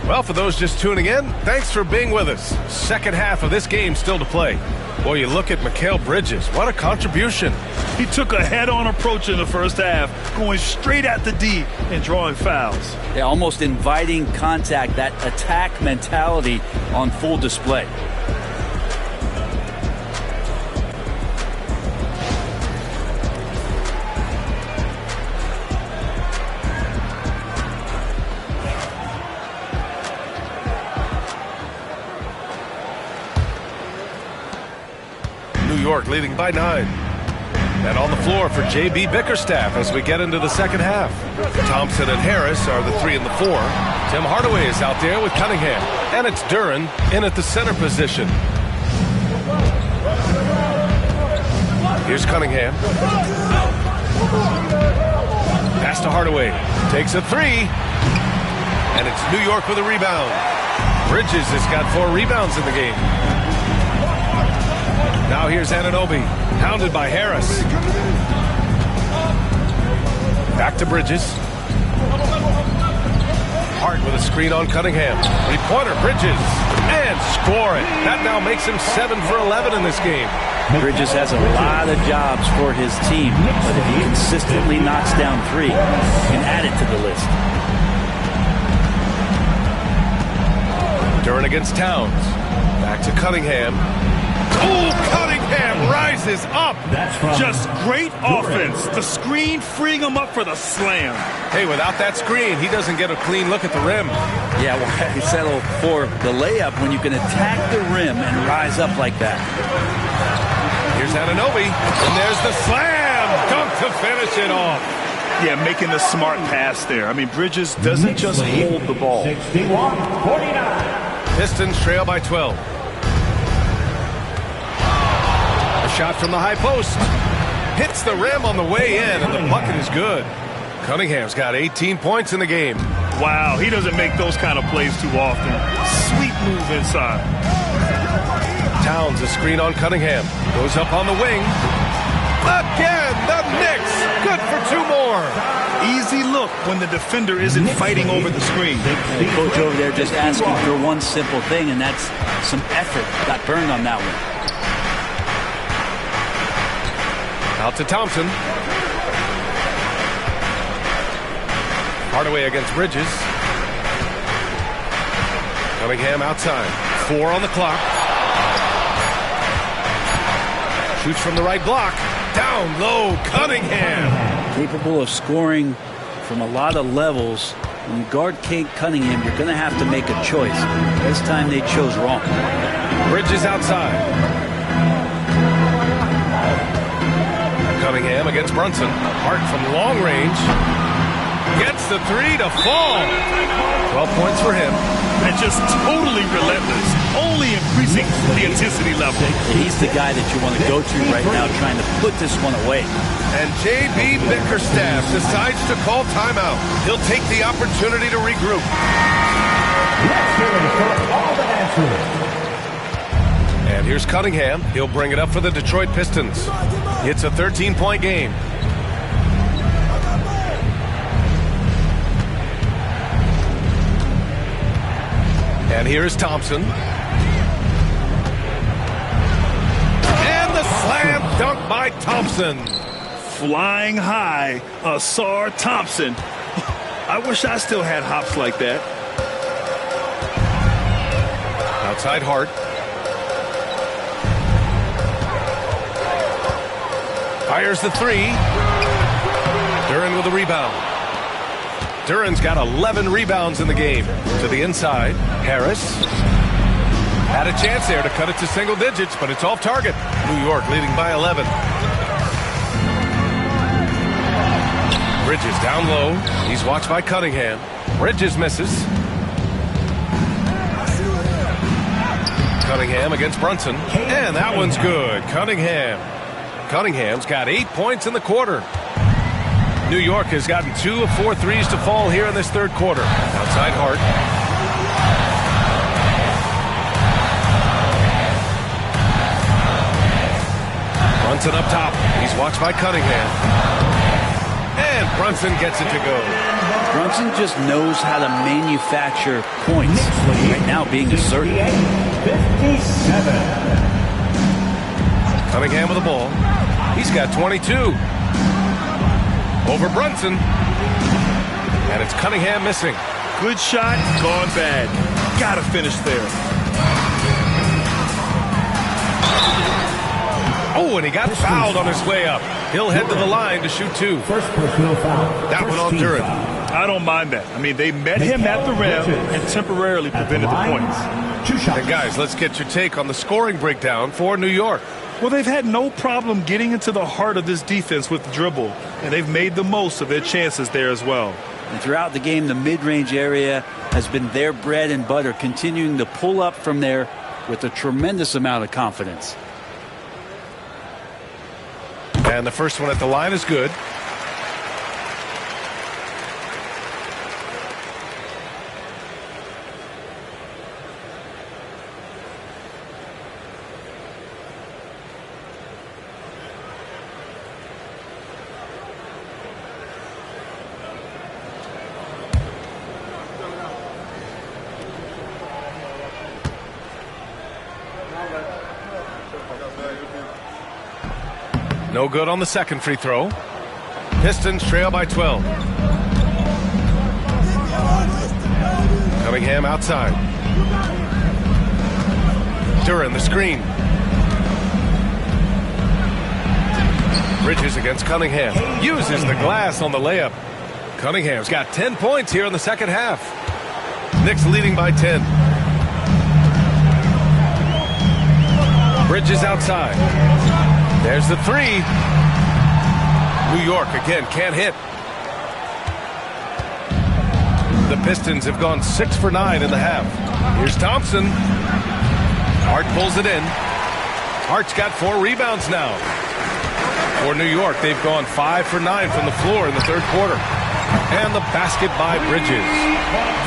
Well, for those just tuning in, thanks for being with us. Second half of this game still to play. Boy, you look at Mikal Bridges. What a contribution.
He took a head-on approach in the first half, going straight at the D and drawing fouls.
Yeah, almost inviting contact, that attack mentality on full display.
New York leading by 9. And on the floor for J.B. Bickerstaff as we get into the second half. Thompson and Harris are the 3 and the 4. Tim Hardaway is out there with Cunningham. And it's Duren in at the center position. Here's Cunningham. Pass to Hardaway. Takes a 3. And it's New York with a rebound. Bridges has got 4 rebounds in the game. Now here's Anunoby, hounded by Harris. Back to Bridges. Hart with a screen on Cunningham. Three-pointer, Bridges. And score it. That now makes him 7 for 11 in this game.
Bridges has a lot of jobs for his team, but if he consistently knocks down 3, he can add it to the list.
Duran against Towns. Back to Cunningham. Oh, Cunningham rises up.
Just great offense. The screen freeing him up for the slam.
Hey, without that screen, he doesn't get a clean look at the rim.
Yeah, why settle for the layup when you can attack the rim and rise up like that?
Here's Anunoby, and there's the slam dunk to finish it off.
Yeah, making the smart pass there. I mean, Bridges doesn't just hold the ball.
61-49.
Pistons trail by 12. A shot from the high post. Hits the rim on the way in, and the bucket is good. Cunningham's got 18 points in the game.
Wow, he doesn't make those kind of plays too often. Sweet move inside.
Towns a screen on Cunningham. Goes up on the wing. Again, the Knicks. Good for 2 more.
Easy look when the defender isn't fighting over the screen.
The coach over there just asking for one simple thing, and that's some effort. Got burned on that one.
Out to Thompson. Hardaway against Bridges. Cunningham outside. 4 on the clock. Shoots from the right block. Down low, Cunningham.
Capable of scoring from a lot of levels. When you guard Kate Cunningham, you're going to have to make a choice. This time they chose wrong.
Bridges outside. Cunningham against Brunson. Hart from long range. Gets the 3 to fall. 12 points for him.
And just totally relentless. Only increasing the intensity level.
He's the guy that you want to go to right now, trying to put this one away.
And J.B. Bickerstaff decides to call timeout. He'll take the opportunity to regroup. And here's Cunningham. He'll bring it up for the Detroit Pistons. It's a 13-point game. And here's Thompson. And the slam dunk by Thompson.
Flying high, Asar Thompson. I wish I still had hops like that.
Outside Hart. Fires the 3. Duran with a rebound. Duran's got 11 rebounds in the game. To the inside, Harris. Had a chance there to cut it to single digits, but it's off target. New York leading by 11. Bridges down low. He's watched by Cunningham. Bridges misses. Cunningham against Brunson. And that one's good. Cunningham's got 8 points in the quarter. New York has gotten 2 of 4 threes to fall here in this third quarter. Outside Hart. Brunson up top. He's watched by Cunningham. And Brunson gets it to go.
Brunson just knows how to manufacture points. Right now being assertive.
57.
Cunningham with the ball. He's got 22. Over Brunson. And it's Cunningham missing.
Good shot, gone bad. Gotta finish there.
Oh, and he got fouled on his way up. He'll head to the line to shoot 2.
First personal foul.
That one on Duran.
I don't mind that. I mean, they met him at the rim and temporarily prevented the points.
2 shots.
And guys, let's get your take on the scoring breakdown for New York.
Well, they've had no problem getting into the heart of this defense with the dribble, and they've made the most of their chances there as well.
And throughout the game, the mid-range area has been their bread and butter, continuing to pull up from there with a tremendous amount of confidence.
And the first one at the line is good. No good on the second free throw. Pistons trail by 12. Cunningham outside. Duran the screen. Bridges against Cunningham. Uses the glass on the layup. Cunningham's got 10 points here in the second half. Knicks leading by 10. Bridges outside. There's the three. New York again can't hit. The Pistons have gone 6 for 9 in the half. Here's Thompson. Hart pulls it in. Hart's got 4 rebounds now. For New York, they've gone 5 for 9 from the floor in the third quarter. And the basket by Bridges.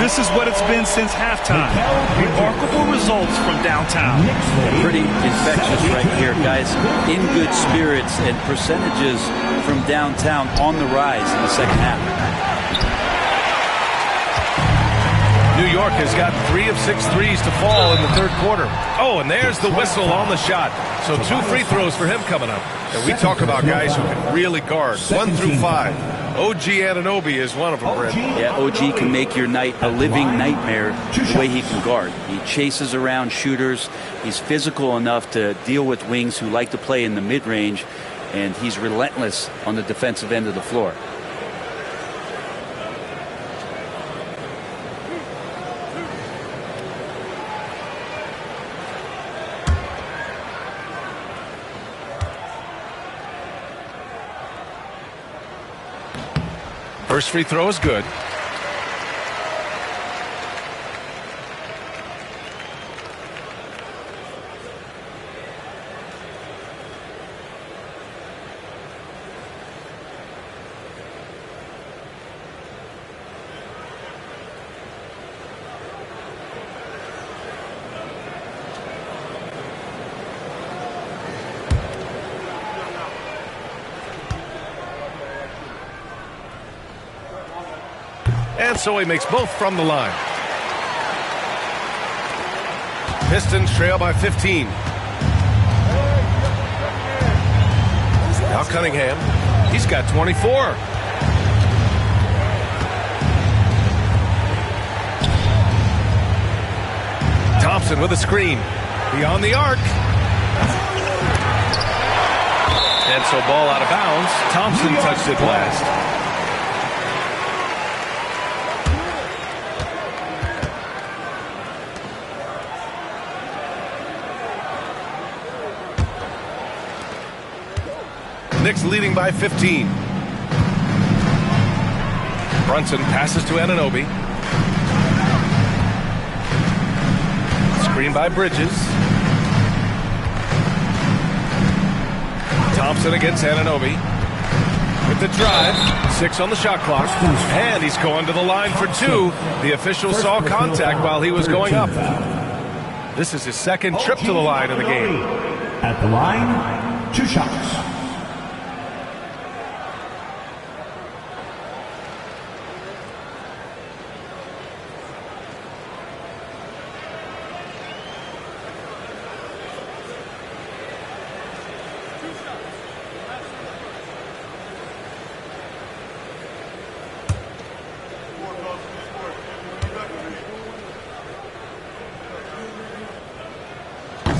This is what it's been since halftime. Remarkable results from downtown.
Pretty infectious right here, guys. In good spirits and percentages from downtown on the rise in the second half.
New York has got 3 of 6 threes to fall in the third quarter. Oh, and there's the whistle on the shot. So 2 free throws for him coming up. And we talk about guys who can really guard. 1 through 5. OG Anunoby is one of them, Brent.
Yeah, OG can make your night a living nightmare the way he can guard. He chases around shooters. He's physical enough to deal with wings who like to play in the mid-range. And he's relentless on the defensive end of the floor.
First free throw is good. And so he makes both from the line. Pistons trail by 15. Now Cunningham. He's got 24. Thompson with a screen. Beyond the arc. And so ball out of bounds. Thompson touched it last. Knicks leading by 15. Brunson passes to Anunoby. Screen by Bridges. Thompson against Anunoby. With the drive. 6 on the shot clock. And he's going to the line for 2. The official saw contact while he was going up. This is his second trip to the line in the game.
At the line, 2 shots.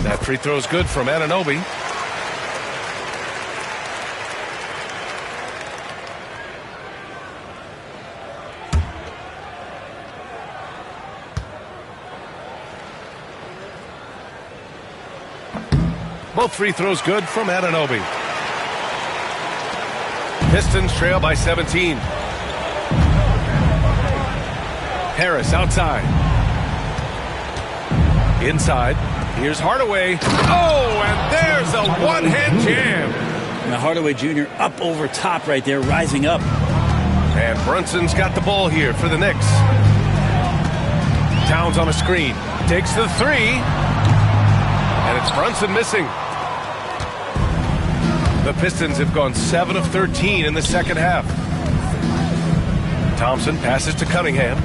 That free throw is good from Anunoby. Both free throws good from Anunoby. Pistons trail by 17. Harris outside. Inside. Here's Hardaway. Oh, and there's a one-hand jam.
Now Hardaway Jr. up over top right there, rising up.
And Brunson's got the ball here for the Knicks. Towns on a screen. Takes the 3. And it's Brunson missing. The Pistons have gone 7 of 13 in the second half. Thompson passes to Cunningham.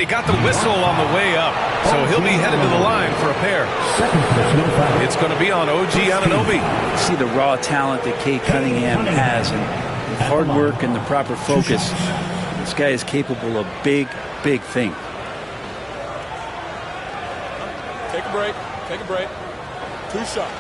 And he got the whistle on the way up. So he'll be headed to the line for a pair. It's going to be on OG Anunoby.
See the raw talent that Cade Cunningham has, and with hard work and the proper focus, this guy is capable of big, big things.
Take a break. Take a break. 2 shots.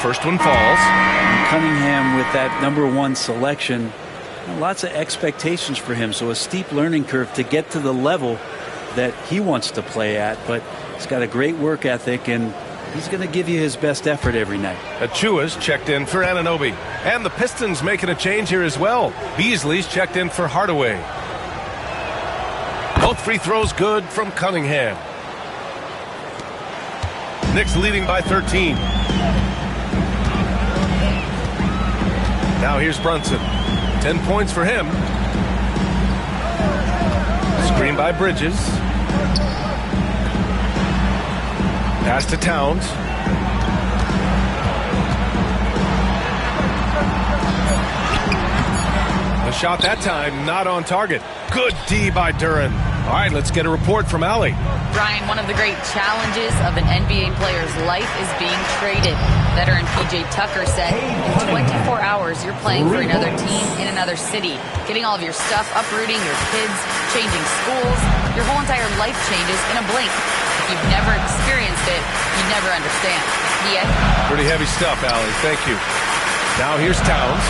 First one falls.
And Cunningham with that #1 selection, lots of expectations for him, so a steep learning curve to get to the level that he wants to play at, but he's got a great work ethic, and he's going to give you his best effort every night.
Achua's checked in for Anunoby. And the Pistons making a change here as well. Beasley's checked in for Hardaway. Both free throws good from Cunningham. Knicks leading by 13. Now here's Brunson. 10 points for him. Screen by Bridges. Pass to Towns. The shot that time not on target. Good D by Duren. All right, let's get a report from Allie.
Brian, one of the great challenges of an NBA player's life is being traded. Veteran P.J. Tucker said, in 24 hours, you're playing for another team in another city, getting all of your stuff, uprooting your kids, changing schools. Your whole entire life changes in a blink. If you've never experienced it, you never understand. Yeah.
Pretty heavy stuff, Allie. Thank you. Now here's Towns.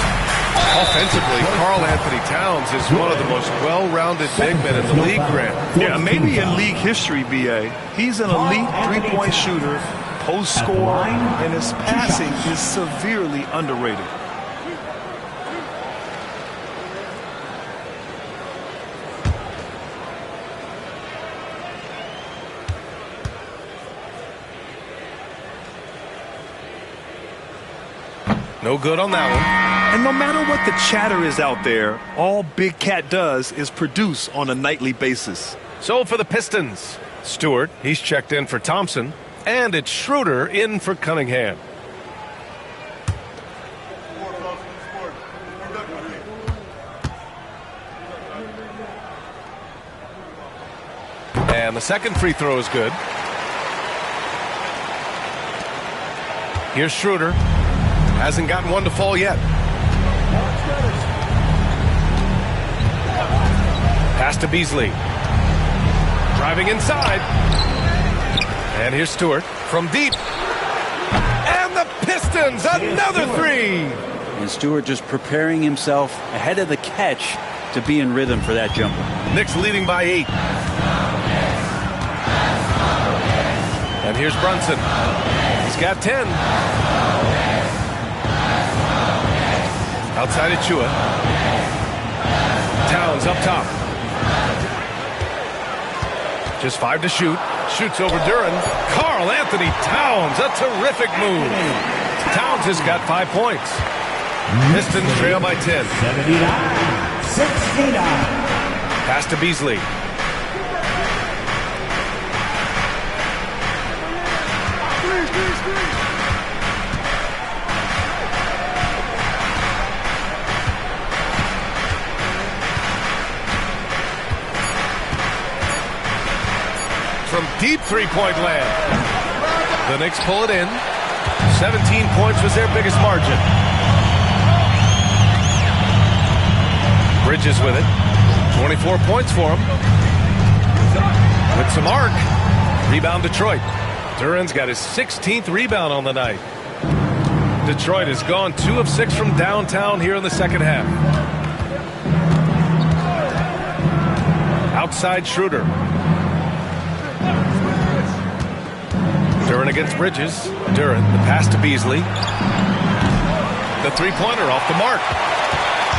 Offensively, Karl Anthony Towns is one of the most well-rounded big men in the league, Grant.
Yeah, maybe in league history, B.A. He's an elite three-point shooter, post scorer, and his passing is severely underrated.
No good on that one.
And no matter what the chatter is out there, all Big Cat does is produce on a nightly basis.
So for the Pistons, Stewart, he's checked in for Thompson, and it's Schroeder in for Cunningham. And the second free throw is good. Here's Schroeder. Hasn't gotten one to fall yet. Pass to Beasley. Driving inside. And here's Stewart from deep. And the Pistons, another three.
And Stewart just preparing himself ahead of the catch to be in rhythm for that jumper.
Knicks leading by 8. And here's Brunson. He's got 10. Outside Achua. Towns up top. Just 5 to shoot. Shoots over Duren. Karl Anthony Towns, a terrific move. Towns has got 5 points. Pistons trail by 10.
79-69.
Pass to Beasley. From deep three-point land. The Knicks pull it in. 17 points was their biggest margin. Bridges with it. 24 points for him. With some arc. Rebound Detroit. Duren's got his 16th rebound on the night. Detroit has gone 2 of 6 from downtown here in the second half. Outside Schroeder. Duren against Bridges. Duren, the pass to Beasley. The three-pointer off the mark.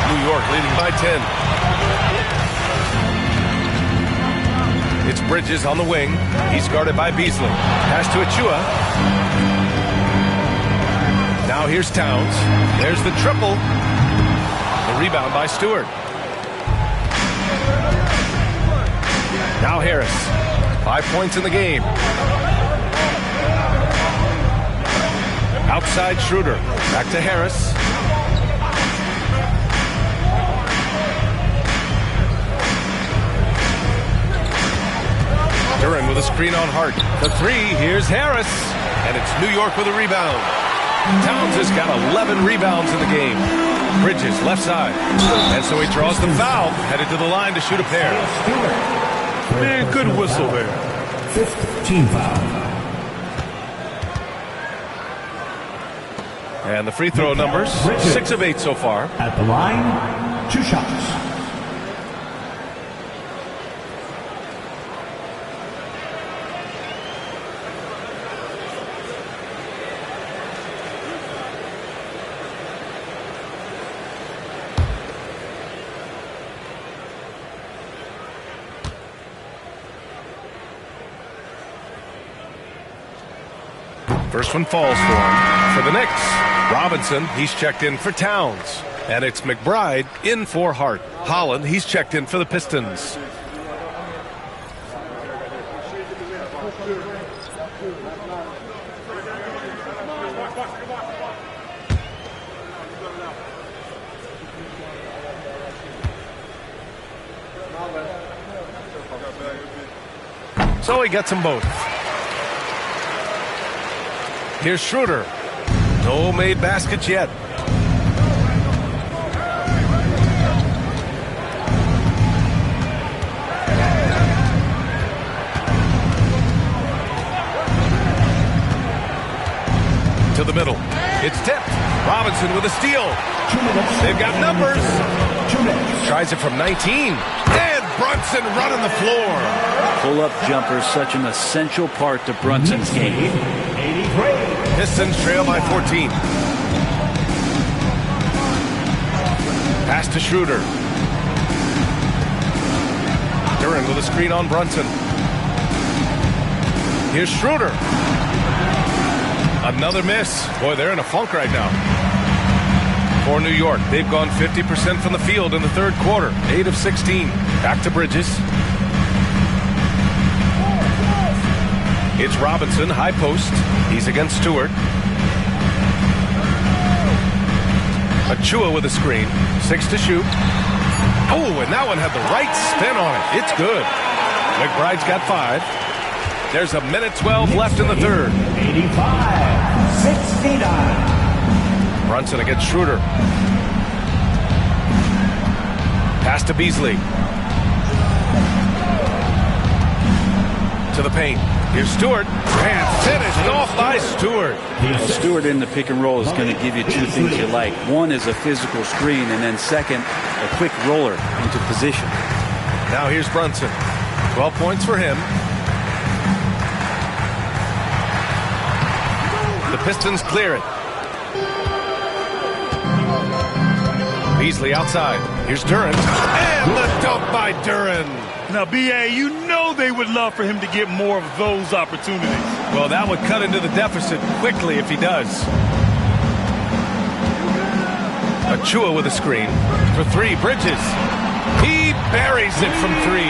New York leading by 10. It's Bridges on the wing. He's guarded by Beasley. Pass to Achua. Now here's Towns. There's the triple. The rebound by Stewart. Now Harris. 5 points in the game. side, Schroeder. Back to Harris. Duran with a screen on Hart. The three, here's Harris. And it's New York with a rebound. Towns has got 11 rebounds in the game. Bridges, left side. And so he draws the foul. Headed to the line to shoot a pair.
Man, good whistle there.
Fifth team foul.
And the free throw numbers, 6 of 8 so far.
At the line, 2 shots.
First one falls for him. For the Knicks, Robinson, he's checked in for Towns. And it's McBride in for Hart. Holland, he's checked in for the Pistons. So he gets them both. Here's Schroeder. No made baskets yet. To the middle. It's tipped. Robinson with a steal. They've got numbers. Tries it from 19. And Brunson running the floor.
Pull-up jumper, such an essential part to Brunson's game.
Pistons trail by 14. Pass to Schroeder. Duran with a screen on Brunson. Here's Schroeder. Another miss. Boy, they're in a funk right now. For New York, they've gone 50% from the field in the third quarter. 8 of 16. Back to Bridges. It's Robinson, high post. He's against Stewart. Achua with a screen. 6 to shoot. Oh, and that one had the right spin on it. It's good. McBride's got 5. There's 1:12 left in the third.
85-69.
Brunson against Schroeder. Pass to Beasley. To the paint. Here's Stewart. And finished off by Stewart.
Well, Stewart in the pick and roll is going to give you 2 things you like. One is a physical screen, and then second, a quick roller into position.
Now here's Brunson. 12 points for him. The Pistons clear it. Beasley outside. Here's Duran. And the dunk by Duran.
Now, B.A., you know they would love for him to get more of those opportunities.
Well, that would cut into the deficit quickly if he does. Achua with a screen. For 3, Bridges. He buries it from 3.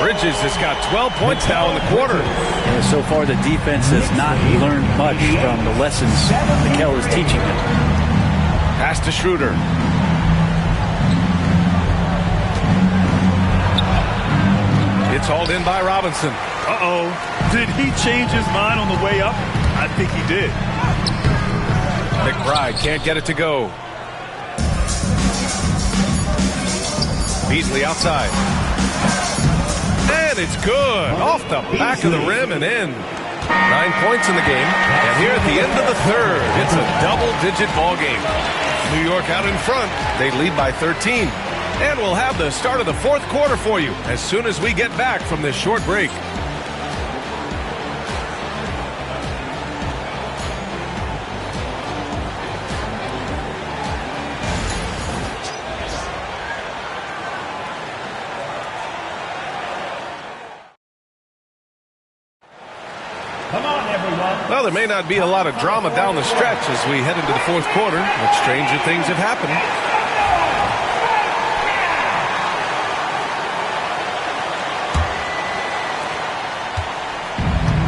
Bridges has got 12 points now in the quarter.
And so far, the defense has not learned much from the lessons Mikel is teaching them.
Pass to Schroeder. It's hauled in by Robinson.
Uh-oh. Did he change his mind on the way up? I think he did.
McBride can't get it to go. Beasley outside. And it's good. Off the back of the rim and in. 9 points in the game. And here at the end of the third, it's a double-digit ball game. New York out in front. They lead by 13. And we'll have the start of the fourth quarter for you as soon as we get back from this short break.
Come on, everyone.
Well, there may not be a lot of drama down the stretch as we head into the fourth quarter, but stranger things have happened.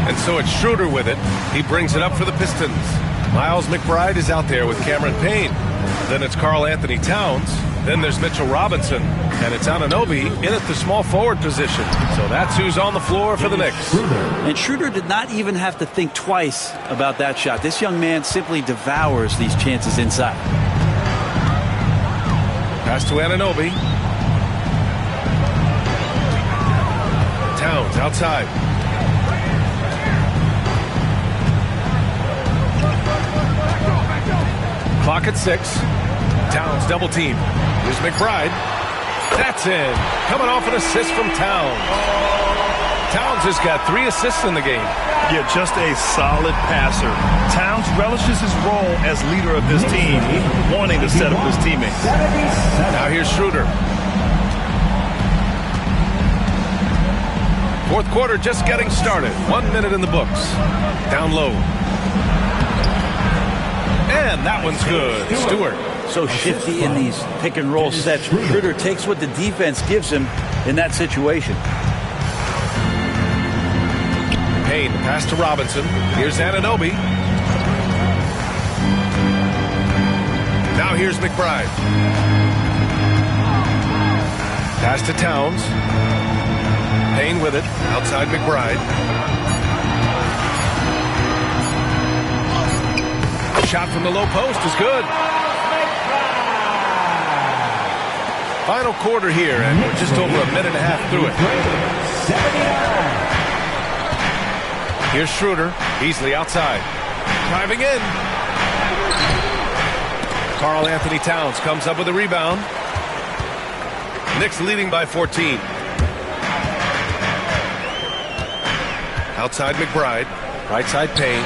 And And so it's Schroeder with it. He brings it up for the Pistons. Miles McBride is out there with Cameron Payne. Then it's Karl Anthony Towns. Then there's Mitchell Robinson. And it's Anunoby in at the small forward position. So that's who's on the floor for the Knicks.
And Schroeder did not even have to think twice about that shot. This young man simply devours these chances inside.
Pass to Anunoby. Towns outside. Clock at 6. Towns double team. Here's McBride. That's in. Coming off an assist from Towns. Towns has got 3 assists in the game.
Yeah, just a solid passer. Towns relishes his role as leader of this team, wanting to set up his teammates.
Now here's Schroeder. Fourth quarter just getting started. 1 minute in the books. Down low. And that one's good. Stewart.
So shifty in these pick and roll sets. Schroeder takes what the defense gives him in that situation.
Payne, pass to Robinson. Here's Anunoby. Now here's McBride. Pass to Towns. Payne with it. Outside McBride. Shot from the low post is good. Final quarter here, and we're just over a minute and a half through it. Here's Schroeder. Beasley outside. Driving in. Karl Anthony Towns comes up with a rebound. Knicks leading by 14. Outside McBride. Right side Payne.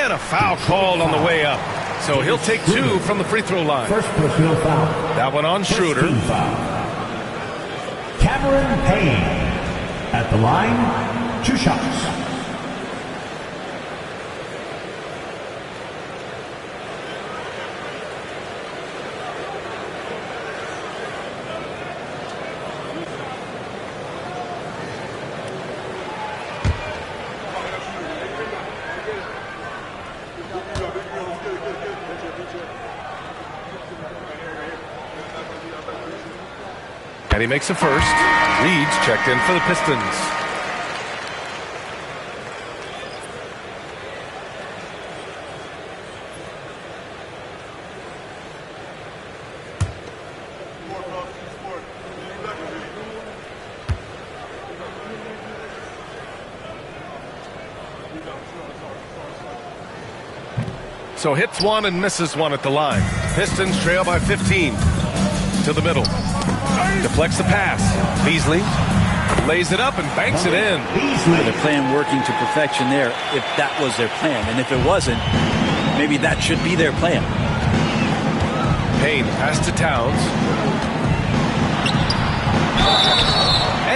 And a foul called on the way up. So he'll take 2 from the free throw line.
First personal foul.
That one on Schroeder.
Cameron Payne at the line, 2 shots.
And he makes a first. Reed's checked in for the Pistons. So hits 1 and misses 1 at the line. Pistons trail by 15. To the middle. Deflects the pass. Beasley lays it up and banks it in.
The plan working to perfection there, if that was their plan. And if it wasn't, maybe that should be their plan.
Payne pass to Towns.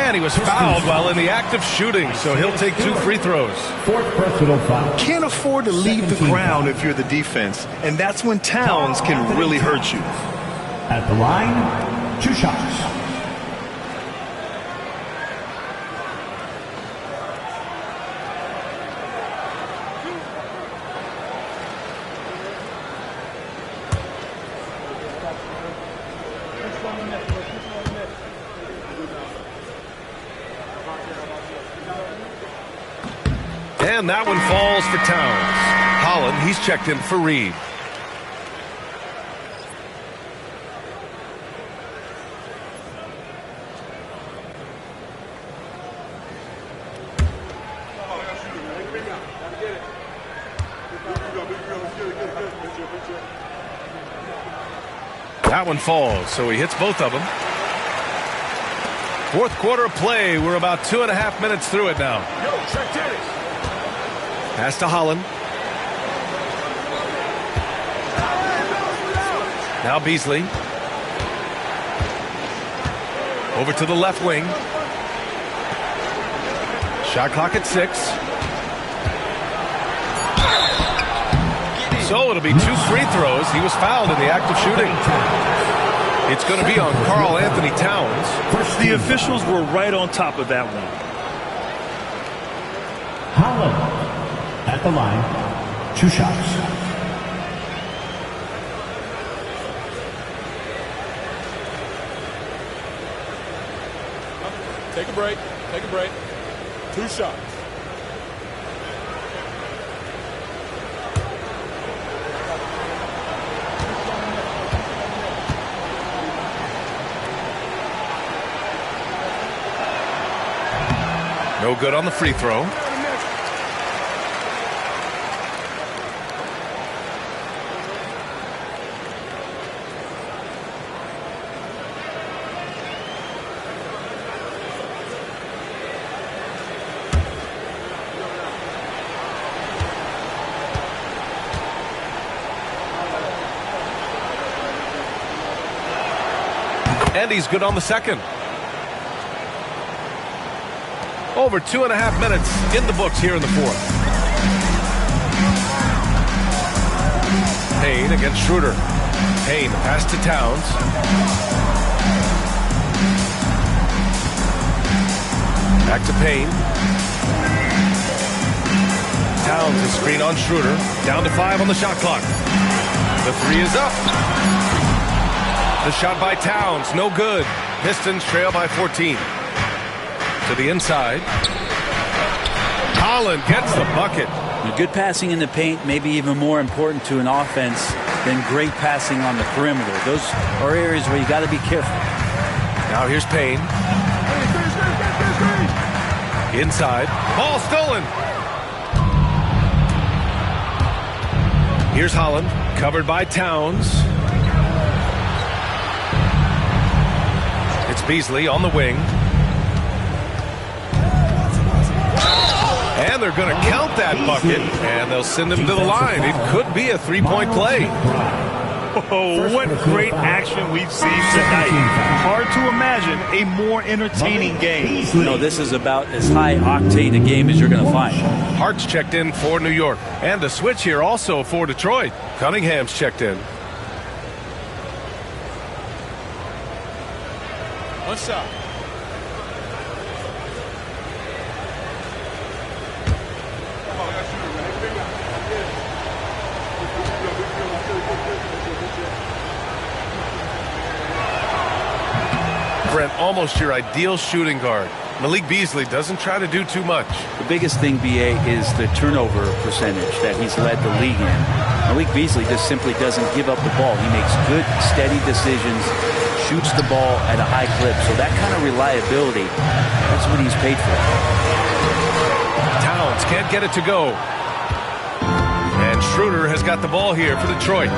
And he was fouled while in the act of shooting, so he'll take 2 free throws.
Fourth personal foul.
Can't afford to leave the ground if you're the defense, and that's when Towns can really hurt you.
At the line, 2 shots.
And that one falls for Towns. Holland, he's checked in for Reed. That one falls, so he hits both of them. Fourth quarter of play. We're about 2.5 minutes through it now. Pass to Holland. Now Beasley. Over to the left wing. Shot clock at 6. So it'll be 2 free throws. He was fouled in the act of shooting. It's going to be on Karl Anthony Towns.
The officials were right on top of that one.
Holland at the line. 2 shots.
Take a break. Take a break. 2 shots.
No good on the free throw. And he's good on the second. Over 2.5 minutes in the books here in the fourth. Payne against Schroeder. Payne pass to Towns. Back to Payne. Towns a screen on Schroeder. Down to 5 on the shot clock. The 3 is up. The shot by Towns, no good. Pistons trail by 14. To the inside. Holland gets the bucket.
Good passing in the paint, maybe even more important to an offense than great passing on the perimeter. Those are areas where you got to be careful.
Now here's Payne. Inside. Ball stolen. Here's Holland, covered by Towns. It's Beasley on the wing. And they're going to count that bucket, and they'll send him to the line. It could be a 3-point play.
Oh, what great action we've seen tonight. Hard to imagine a more entertaining game.
No, this is about as high octane a game as you're going to find.
Hart's checked in for New York. And the switch here also for Detroit. Cunningham's checked in.
1 shot.
Brent, almost your ideal shooting guard. Malik Beasley doesn't try to do too much.
The biggest thing, BA, is the turnover percentage that he's led the league in. Malik Beasley just simply doesn't give up the ball. He makes good, steady decisions, shoots the ball at a high clip. So that kind of reliability, that's what he's paid for.
Towns can't get it to go. And Schroeder has got the ball here for Detroit.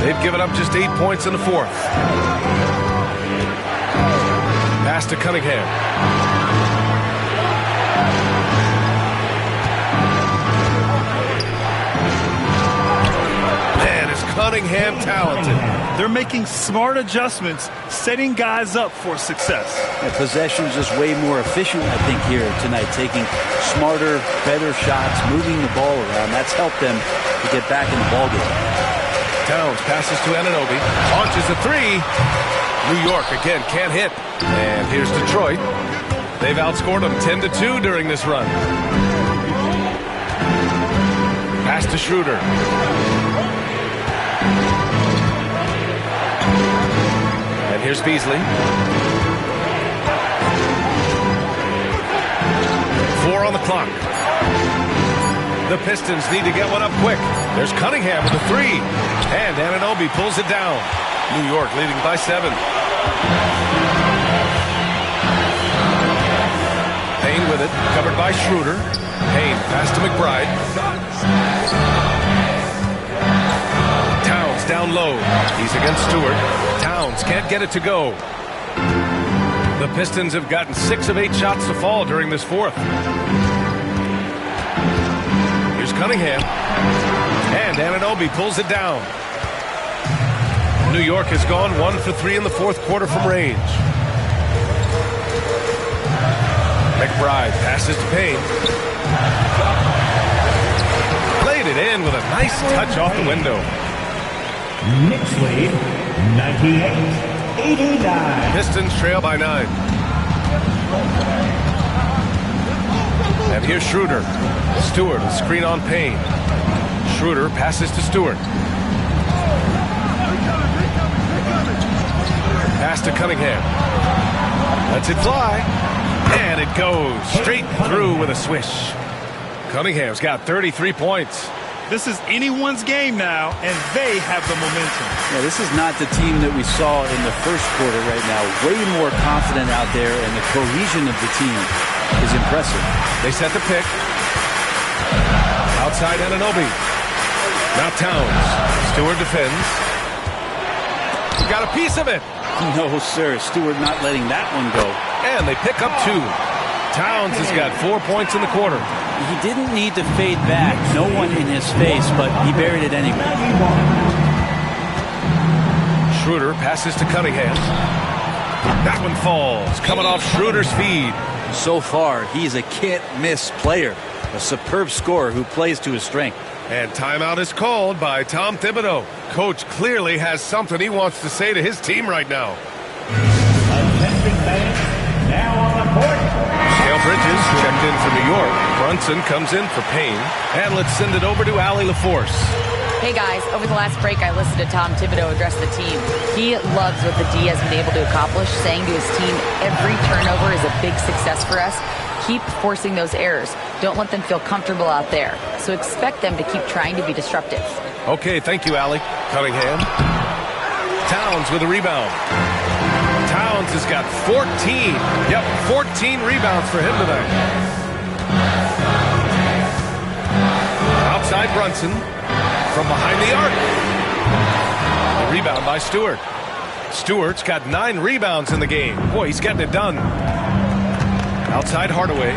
They've given up just 8 points in the fourth. Pass to Cunningham. Man, is Cunningham talented.
They're making smart adjustments, setting guys up for success.
The possession's just way more efficient, I think, here tonight. Taking smarter, better shots, moving the ball around. That's helped them to get back in the ballgame.
Towns passes to Anunoby. Launches a 3. New York again can't hit. And here's Detroit. They've outscored them 10-2 during this run. Pass to Schroeder. And here's Beasley. 4 on the clock. The Pistons need to get one up quick. There's Cunningham with a 3. And Anunoby pulls it down. New York leading by 7. Payne with it, covered by Schroeder. Payne pass to McBride. Towns down low. He's against Stewart. Towns can't get it to go. The Pistons have gotten 6 of 8 shots to fall during this fourth. Here's Cunningham. And Anunoby pulls it down. New York has gone 1 for 3 in the fourth quarter from range. McBride passes to Payne. Played it in with a nice touch off the window.
Knicks lead 98-89.
Pistons trail by 9. And here's Schroeder. Stewart, a screen on Payne. Schroeder passes to Stewart. Pass to Cunningham. Lets it fly. And it goes straight through with a swish. Cunningham's got 33 points.
This is anyone's game now, and they have the momentum.
Yeah, this is not the team that we saw in the first quarter right now. Way more confident out there, and the cohesion of the team is impressive.
They set the pick. Outside Anunoby. Now Towns. Stewart defends. Got a piece of it.
No, sir. Stewart not letting that one go.
And they pick up 2. Towns has got 4 points in the quarter.
He didn't need to fade back. No one in his face, but he buried it anyway.
Schroeder passes to Cunningham. That one falls, coming off Schroeder's feed.
So far, he's a can't-miss player. A superb scorer who plays to his strength.
And timeout is called by Tom Thibodeau. Coach clearly has something he wants to say to his team right now.
Attention fans, now on the court.
Dale Bridges checked in for New York. Brunson comes in for Payne. And let's send it over to Allie LaForce.
Hey guys, over the last break I listened to Tom Thibodeau address the team. He loves what the D has been able to accomplish, saying to his team, every turnover is a big success for us. Keep forcing those errors. Don't let them feel comfortable out there. So expect them to keep trying to be disruptive.
Okay, thank you, Allie. Cunningham. Towns with a rebound. Towns has got 14. Yep, 14 rebounds for him tonight. Outside Brunson. From behind the arc. The rebound by Stewart. Stewart's got 9 rebounds in the game. Boy, he's getting it done. Outside Hardaway.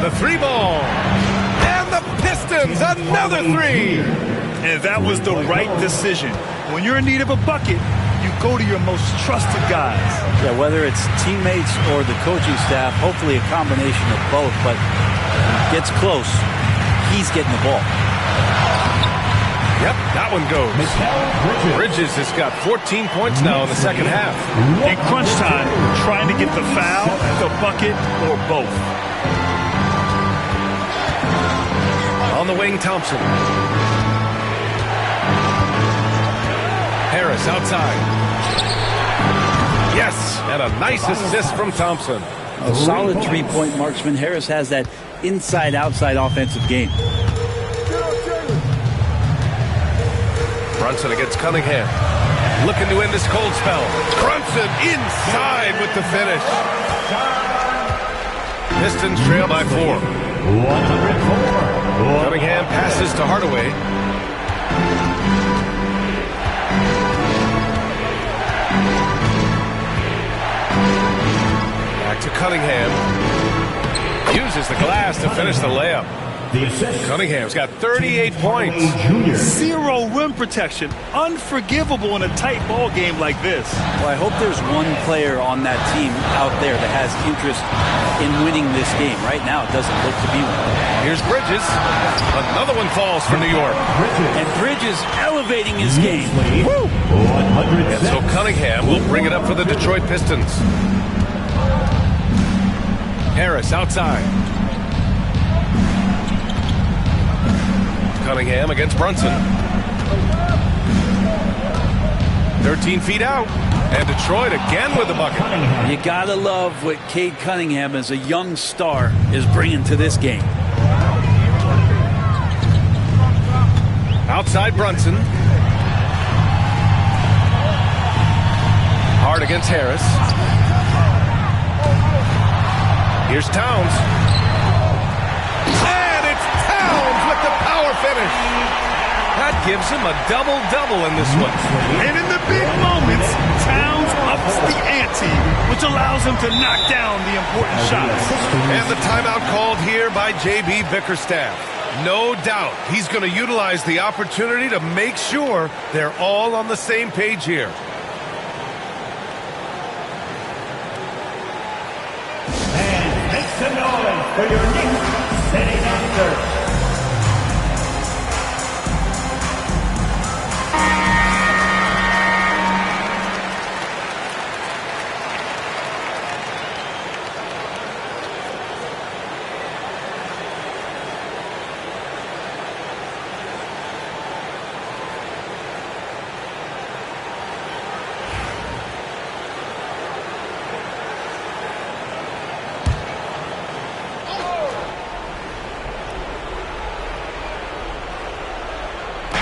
The 3-ball. And the Pistons, another 3.
And that was the right decision. When you're in need of a bucket, you go to your most trusted guys.
Yeah, whether it's teammates or the coaching staff, hopefully a combination of both, but gets close, he's getting the ball.
Yep, that one goes. Bridges has got 14 points now in the second half.
In crunch time, trying to get the foul, the bucket, or both.
On the wing, Thompson. Harris outside. Yes, and a nice assist from Thompson.
A solid three-point marksman. Harris has that inside-outside offensive game.
Brunson against Cunningham. Looking to end this cold spell. Brunson inside with the finish. Pistons trail by 4.
104.
Cunningham passes to Hardaway. Back to Cunningham. Uses the glass to finish the layup.
The assist.
Cunningham's got 38 points.
Zero rim protection. Unforgivable in a tight ball game like this.
Well, I hope there's one player on that team out there that has interest in winning this game. Right now, it doesn't look to be one.
Here's Bridges. Another one falls for New York.
And Bridges elevating his game.
Woo!
And so Cunningham will bring it up for the Detroit Pistons. Harris outside. Cunningham against Brunson. 13 feet out. And Detroit again with the bucket.
You gotta love what Cade Cunningham as a young star is bringing to this game.
Outside Brunson. Hard against Harris. Here's Towns. And it's Towns with the power finish. That gives him a double-double in this one.
And in the big moments, Towns ups the ante, which allows him to knock down the important shots.
And the timeout called here by J.B. Bickerstaff. No doubt he's going to utilize the opportunity to make sure they're all on the same page here.
And make some noise for your Knicks sitting answer.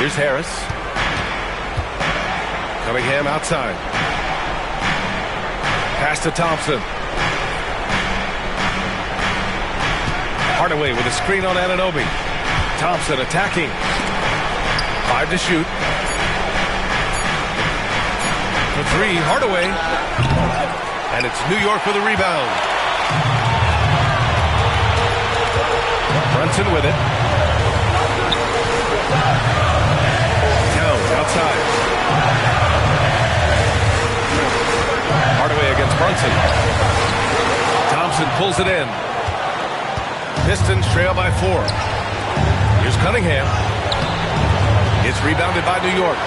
Here's Harris. Cunningham outside. Pass to Thompson. Hardaway with a screen on Anunoby. Thompson attacking. 5 to shoot. For 3, Hardaway. And it's New York with a rebound. Brunson with it. Towns outside. Hardaway against Brunson. Thompson pulls it in. Pistons trail by 4. Here's Cunningham. It's rebounded by New York.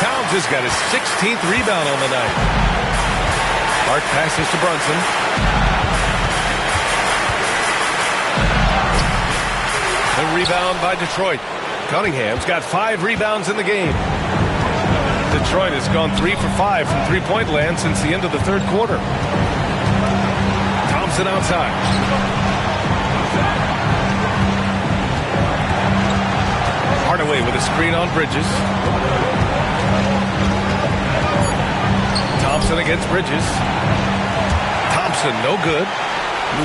Towns has got his 16th rebound on the night. Hart passes to Brunson. The rebound by Detroit. Cunningham's got 5 rebounds in the game. Detroit has gone 3 for 5 from three-point land since the end of the third quarter. Thompson outside. Hardaway with a screen on Bridges. Thompson against Bridges. Thompson, no good.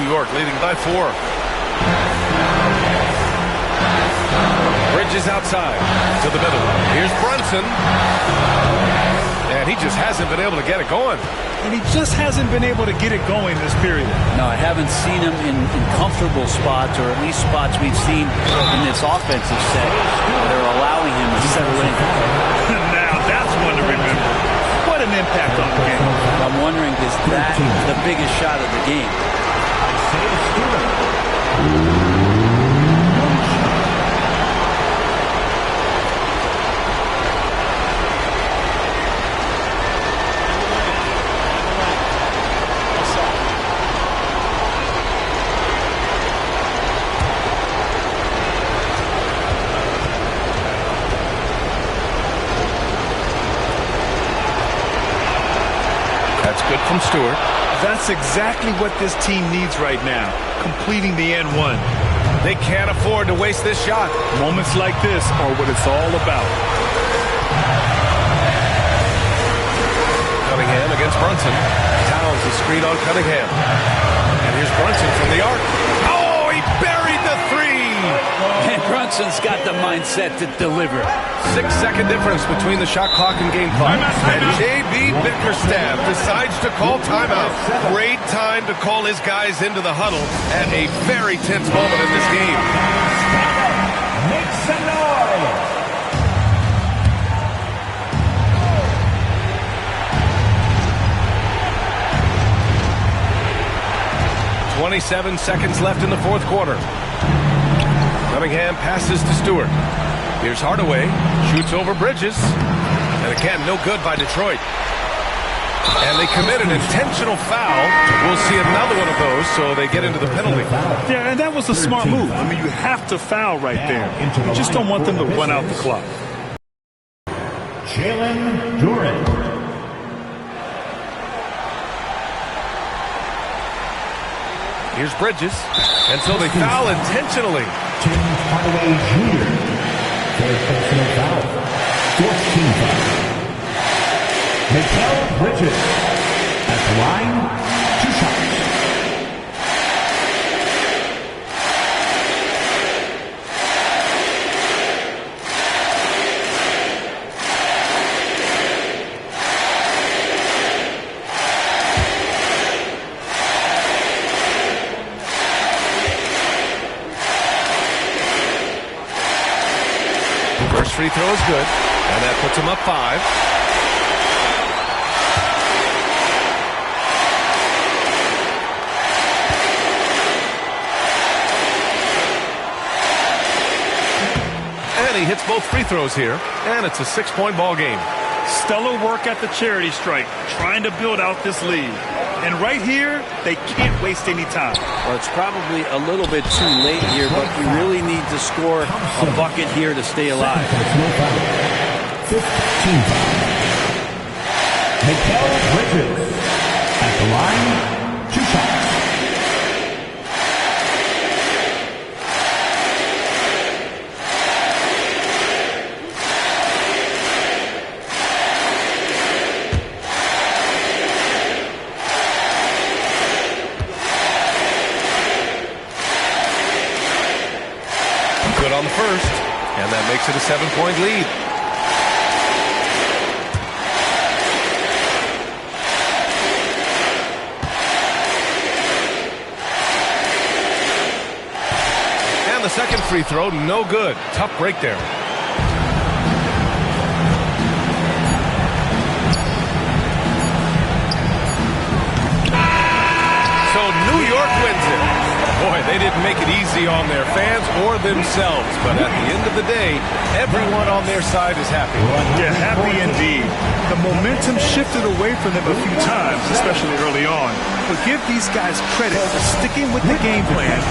New York leading by 4. Bridges outside to the middle. Here's Brunson. And he just hasn't been able to get it going.
And he just hasn't been able to get it going this period.
No, I haven't seen him in comfortable spots, or at least spots we've seen in this offensive set that are allowing him to settle in.
Now that's one to remember. What an impact on the game.
I'm wondering, is that the biggest shot of the game?
Good from Stewart.
That's exactly what this team needs right now, completing the N1.
They can't afford to waste this shot.
Moments like this are what it's all about.
Cunningham against Brunson. Towns the screen on Cunningham. And here's Brunson from the arc. Oh, he buried the 3!
And Brunson's got the mindset to deliver.
6-second difference between the shot clock and game clock. And J.B. Bickerstaff decides to call timeout. Great time to call his guys into the huddle at a very tense moment in this game.
Make some noise.
27 seconds left in the fourth quarter. Cunningham passes to Stewart. Here's Hardaway. Shoots over Bridges. And again, no good by Detroit. And they commit an intentional foul. We'll see another one of those, so they get into the penalty.
Yeah, and that was a smart move. I mean, you have to foul right there. You just don't want them to run out the clock.
Jalen Duren.
Here's Bridges. And so they foul intentionally.
Tim Hardaway Jr. Third personal foul. 14 foul. Mikal Bridges at the line, 2 shots.
First free throw is good, and that puts him up 5. And he hits both free throws here, and it's a 6-point ball game.
Stellar work at the charity stripe, trying to build out this lead. And right here, they can't waste any time.
Well, it's probably a little bit too late here, but you really need to score a bucket here to stay alive.
15 foul. Mikal Bridges at the line, 2 shots.
makes it a 7-point lead. And the second free throw, no good. Tough break there. So New York wins it. Boy, they didn't make it easy on their fans or themselves, but at the end of the day, everyone on their side is happy.
Yeah, happy indeed. The momentum shifted away from them a few times, especially early on. But give these guys credit for sticking with the game plan.